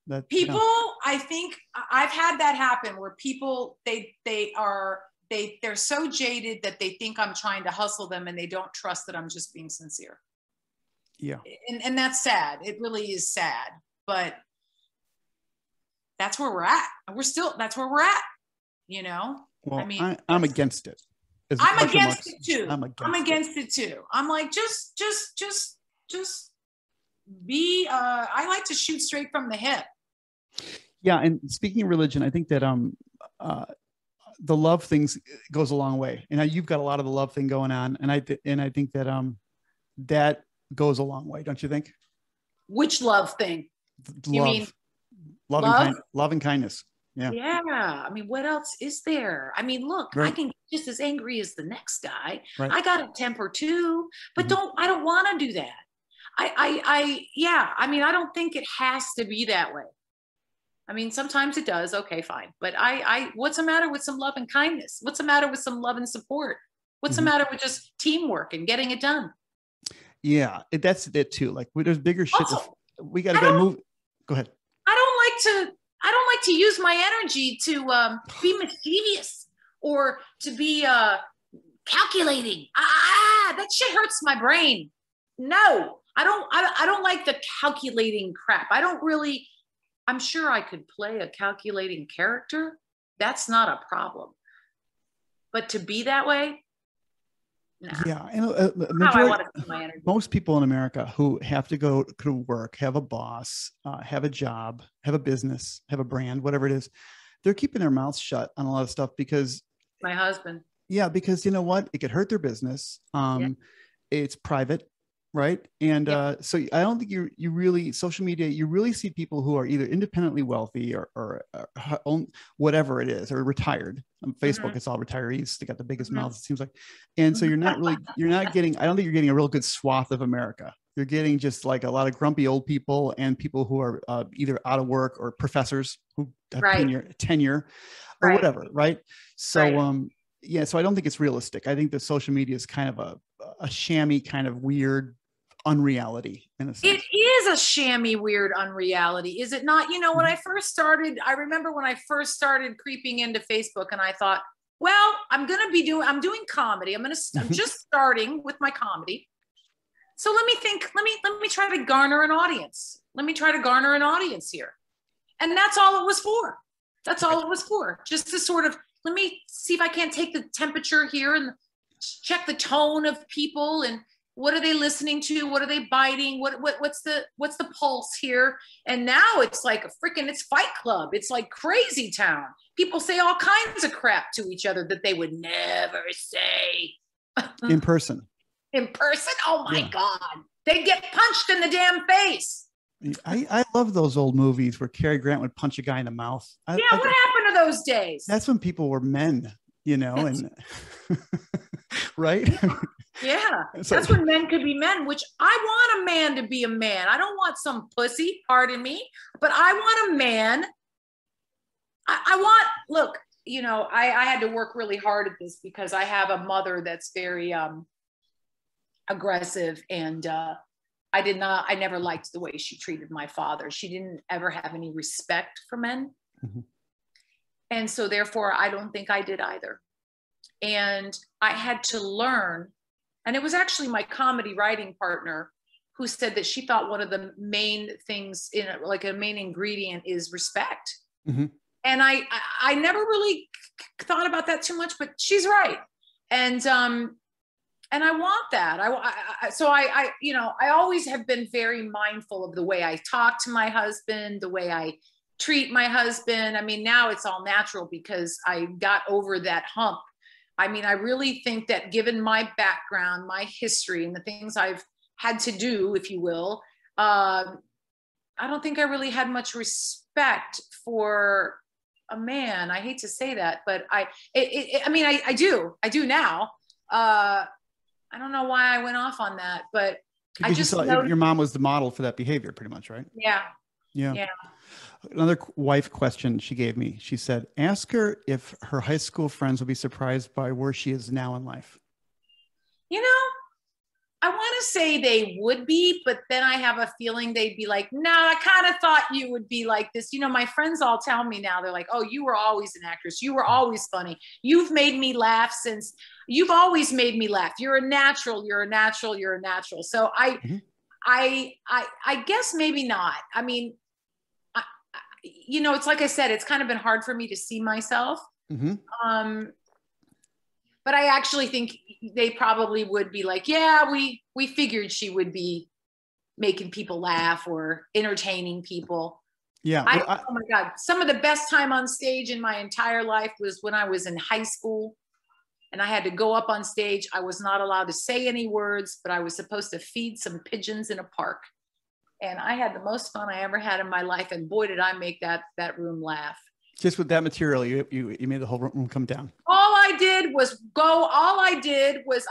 I think I've had that happen where people, they're so jaded that they think I'm trying to hustle them, and they don't trust that I'm just being sincere. Yeah. And that's sad. It really is sad, but that's where we're at. That's where we're at, you know? Well, I mean, I'm against it. I'm against it too. I'm against it too. I'm like, just be, I like to shoot straight from the hip. Yeah. And speaking of religion, I think that the love things goes a long way. And you've got a lot of the love thing going on. And I think that that goes a long way, don't you think? Which love thing? You mean love and kindness. Yeah. Yeah. I mean, what else is there? I mean, look, I can get just as angry as the next guy. Right. I got a temper too, but I don't want to do that. I mean, I don't think it has to be that way. I mean, sometimes it does. Okay, fine. But what's the matter with some love and kindness? What's the matter with some love and support? What's the matter with just teamwork and getting it done? Yeah, that's it too. Like, there's bigger shit. We got to move. Go ahead. I I don't like to use my energy to be mischievous or to be calculating. That shit hurts my brain. No, I don't like the calculating crap. I'm sure I could play a calculating character. That's not a problem. But to be that way, nah. Yeah, and most people in America who have to go to work, have a boss, have a job, have a business, have a brand, whatever it is, they're keeping their mouths shut on a lot of stuff because my husband. Yeah, because you know what? It could hurt their business. It's private, right? And so I don't think you really, social media, you really see people who are either independently wealthy or whatever it is, or retired. On Facebook, it's all retirees. They got the biggest mouths, it seems like. And so you're not getting, I don't think you're getting a real good swath of America. You're getting just like a lot of grumpy old people and people who are either out of work or professors who have tenure or whatever, right? So, yeah, so I don't think it's realistic. I think that social media is kind of a shammy, kind of weird unreality in a sense. It is a shammy, weird unreality, is it not? You know, when I first started, I remember when I first started creeping into Facebook, and I thought, well, I'm doing comedy. I'm just starting with my comedy. So let me try to garner an audience. Let me try to garner an audience here. And that's all it was for. That's all it was for. Just to sort of, let me see if I can't take the temperature here and check the tone of people and what are they listening to? What are they biting? What's the pulse here? And now it's like it's Fight Club. It's like crazy town. People say all kinds of crap to each other that they would never say in person. In person? Oh my God. They get punched in the damn face. I love those old movies where Cary Grant would punch a guy in the mouth. What happened to those days? That's when people were men, you know, and right? Yeah, that's when men could be men, which I want a man to be a man. I don't want some pussy, pardon me, but I want a man. Look, you know, I had to work really hard at this because I have a mother that's very aggressive, and I never liked the way she treated my father. She didn't ever have any respect for men. And so therefore, I don't think I did either. And I had to learn, and it was actually my comedy writing partner who said that she thought one of the main things like a main ingredient is respect. And I never really thought about that too much, but she's right. And I want that. I always have been very mindful of the way I talk to my husband, the way I treat my husband. I mean, now it's all natural because I got over that hump. I mean, I really think that given my background, my history, and the things I've had to do, if you will, I don't think I really had much respect for a man. I hate to say that, but I do now. I don't know why I went off on that, but because I just know your mom was the model for that behavior, pretty much, right? Yeah. Another wife question she gave me. She said, ask her if her high school friends will be surprised by where she is now in life. You know, I want to say they would be, but then I have a feeling they'd be like, no, I kind of thought you would be like this. You know, my friends all tell me now, they're like, oh, you were always an actress. You were always funny. You've made me laugh since you've always made me laugh. You're a natural. So I guess maybe not. I mean, you know, it's like I said, it's kind of been hard for me to see myself. But I actually think they probably would be like, yeah, we figured she would be making people laugh or entertaining people. Yeah. Oh my God. Some of the best time on stage in my entire life was when I was in high school and I had to go up on stage. I was not allowed to say any words, but I was supposed to feed some pigeons in a park. And I had the most fun I ever had in my life. And boy, did I make that room laugh. Just with that material, you made the whole room come down. All I did was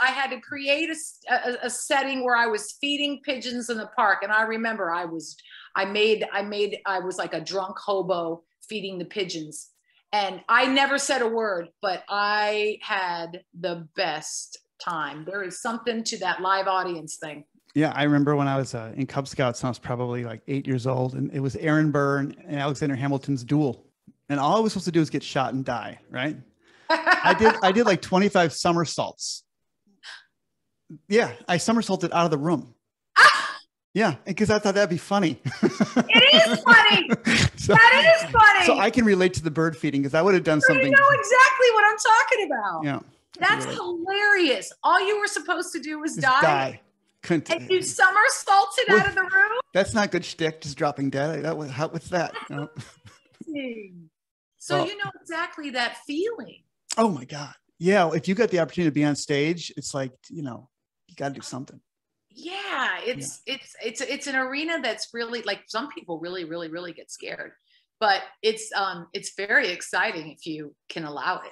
I had to create a setting where I was feeding pigeons in the park. And I remember I was like a drunk hobo feeding the pigeons. And I never said a word, but I had the best time. There is something to that live audience thing. Yeah, I remember when I was in Cub Scouts, I was probably like 8 years old, and it was Aaron Burr and Alexander Hamilton's duel, and all I was supposed to do is get shot and die. Right? I did like 25 somersaults. Yeah, I somersaulted out of the room. Yeah, because I thought that'd be funny. It is funny. That is funny. So I can relate to the bird feeding because I would have done something. You know exactly what I'm talking about. Yeah. That's hilarious. All you were supposed to do was die. Die. Couldn't. And you somersaulted out of the room? That's not good shtick, just dropping dead. What's that? You know? So you know exactly that feeling. Oh my God. Yeah. If you got the opportunity to be on stage, it's like, you know, you got to do something. Yeah. It's an arena that's really, like, some people really get scared, but it's very exciting if you can allow it.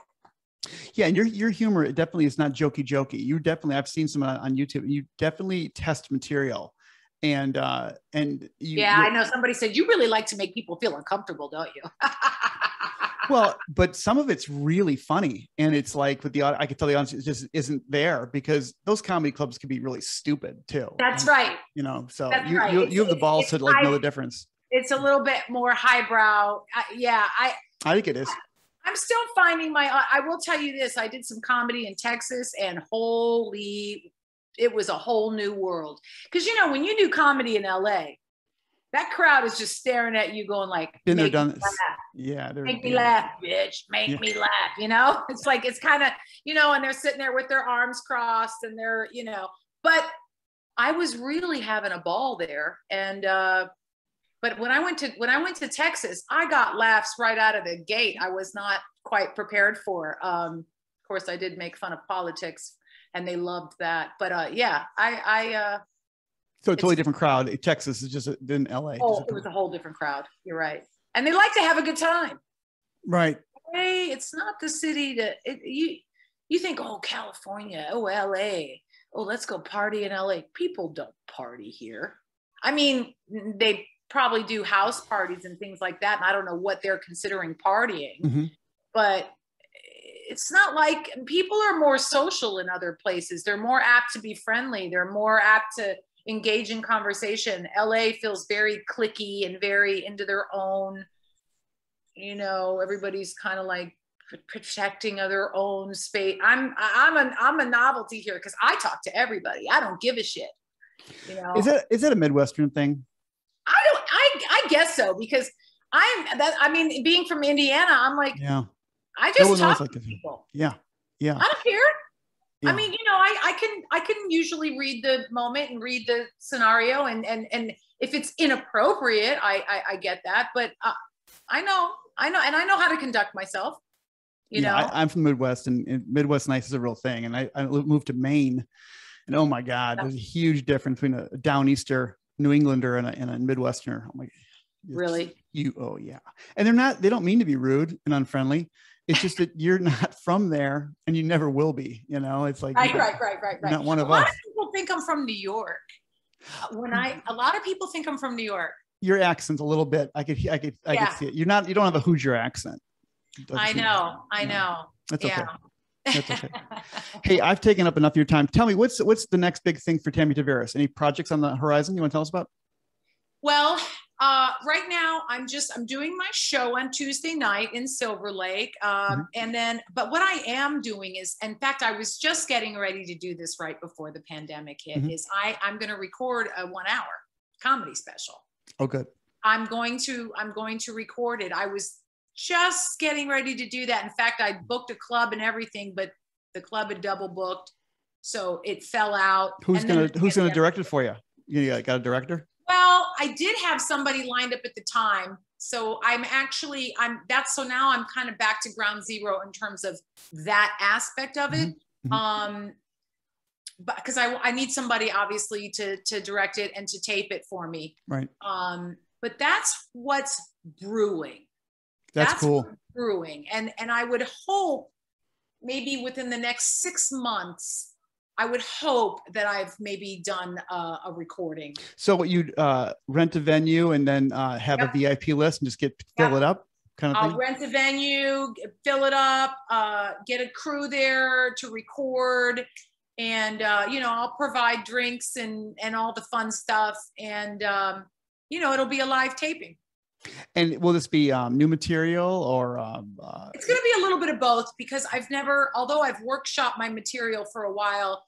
Yeah, and your humor, it definitely is not jokey. You definitely, I've seen some on YouTube, and you definitely test material, and I know somebody said you really like to make people feel uncomfortable, don't you? Well, but some of it's really funny, and it's like with the I could tell the audience it just isn't there because those comedy clubs can be really stupid too. That's right. You know, so That's you have the balls to like know the difference. It's a little bit more highbrow. I think it is. I'm still finding I will tell you this. I did some comedy in Texas, and it was a whole new world. Because, you know, when you do comedy in LA, that crowd is just staring at you going like, been there, done this. Yeah. Make me laugh, bitch. Make me laugh. You know, it's like, it's kind of, you know, and they're sitting there with their arms crossed and they're, you know, but I was really having a ball there. And, but when I went to Texas, I got laughs right out of the gate. I was not quite prepared for. Of course, I did make fun of politics, and they loved that. But yeah, So a totally different crowd. Texas is just than LA. Oh, it was a whole different crowd. You're right, and they like to have a good time. Right. Hey, it's not the city that you think. Oh, California. Oh, LA. Oh, let's go party in LA. People don't party here. I mean, they probably do house parties and things like that, and I don't know what they're considering partying. Mm-hmm. But it's not like, people are more social in other places. They're more apt to be friendly. They're more apt to engage in conversation. LA feels very cliquey and very into their own, you know, everybody's kind of like protecting their own space. I'm a novelty here because I talk to everybody. I don't give a shit. You know? Is that a Midwestern thing? I guess so, because being from Indiana, I'm like, yeah, I just talk to people. Yeah. Yeah. I don't care. Yeah. I mean, you know, I can usually read the moment and read the scenario, and if it's inappropriate, I get that, but I know, and I know how to conduct myself. You know, I'm from the Midwest, and Midwest nice is a real thing. And I moved to Maine, and oh my God, there's a huge difference between a Downeaster New Englander and a Midwesterner. I'm like, really? Oh yeah. And they don't mean to be rude and unfriendly. It's just that you're not from there, and you never will be. You know, it's like right. Not one of us. A lot of people think I'm from New York. A lot of people think I'm from New York. Your accent's a little bit. I could see it. You don't have a Hoosier accent. I know. That's okay. That's okay. Hey, I've taken up enough of your time. Tell me, what's the next big thing for Tammy Tavares? Any projects on the horizon you want to tell us about? Well, right now I'm doing my show on Tuesday night in Silver Lake. But what I am doing is, in fact, I was just getting ready to do this right before the pandemic hit, is I'm going to record a 1-hour comedy special. Oh, good. I'm going to record it. I was just getting ready to do that. In fact, I booked a club and everything, but the club had double booked, so it fell out. Who's gonna direct it for you? You got a director? Well, I did have somebody lined up at the time, so now I'm kind of back to ground zero in terms of that aspect of it. Mm-hmm. But because I need somebody obviously to direct it and to tape it for me. Right. But that's what's brewing. That's cool. Brewing. And I would hope maybe within the next 6 months, I would hope that I've maybe done a recording. So what you'd rent a venue and then have a VIP list and just fill it up kind of thing? I'll rent a venue, fill it up, get a crew there to record, And, I'll provide drinks and all the fun stuff. And, it'll be a live taping. And will this be new material or? It's going to be a little bit of both, because although I've workshopped my material for a while,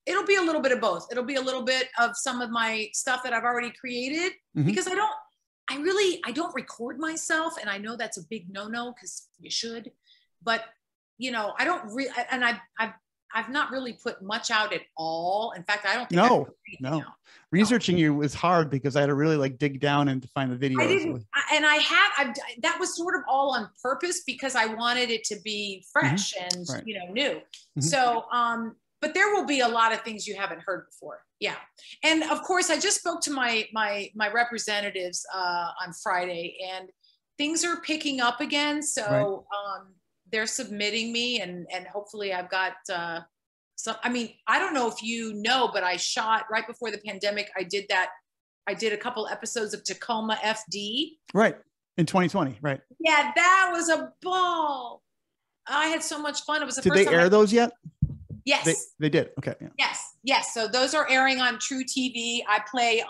it'll be a little bit of both. It'll be a little bit of some of my stuff that I've already created, because I don't record myself. And I know that's a big no-no, because you should, but I don't really, and I've not really put much out at all. In fact, I don't think no. Researching you was hard, because I had to really dig down and to find the videos. That was sort of all on purpose, because I wanted it to be fresh and, new. So, but there will be a lot of things you haven't heard before. Yeah. And of course, I just spoke to my representatives on Friday, and things are picking up again. So, they're submitting me, and hopefully I've got, I don't know if you know, but I shot right before the pandemic. I did a couple episodes of Tacoma FD. Right. In 2020. Right. Yeah. That was a ball. I had so much fun. It was the first time. Did they air those yet? Yes. They did. Okay. Yeah. Yes. So those are airing on True TV. I play,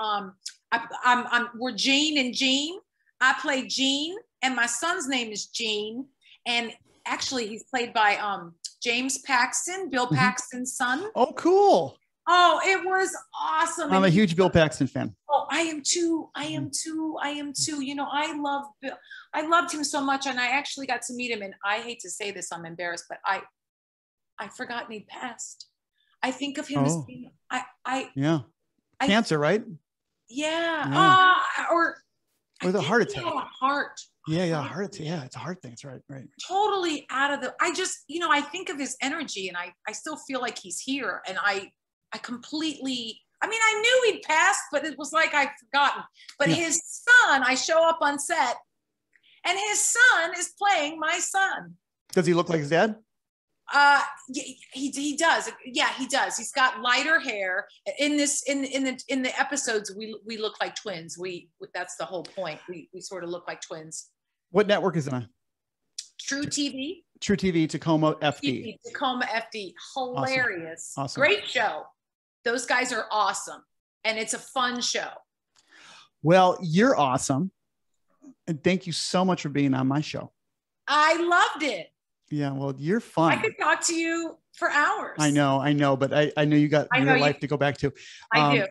we're Jane and Jean. I play Jean, and my son's name is Gene. And actually he's played by, James Paxton, Bill Paxton's son. Oh, cool. Oh, it was awesome. I'm a huge Bill Paxton fan. Oh, I am too. I love Bill. I loved him so much. And I actually got to meet him. And I hate to say this, I'm embarrassed, but I forgot he passed. I think of him as being, cancer, right? Yeah. Or the heart attack. Heart attack. Yeah, it's a heart thing. It's right. Totally out of I think of his energy, and I still feel like he's here. And I completely, I knew he'd passed, but it was like I'd forgotten. But his son, I show up on set, and his son is playing my son. Does he look like his dad? He does. Yeah, he does. He's got lighter hair. In the episodes, we look like twins. That's the whole point. We sort of look like twins. What network is it on? True TV. True TV, Tacoma FD. Tacoma FD. Hilarious. Awesome. Great show. Those guys are awesome. And it's a fun show. Well, you're awesome. And thank you so much for being on my show. I loved it. Yeah, well, you're fun. I could talk to you for hours. I know, but I know you got your life to go back to. I do.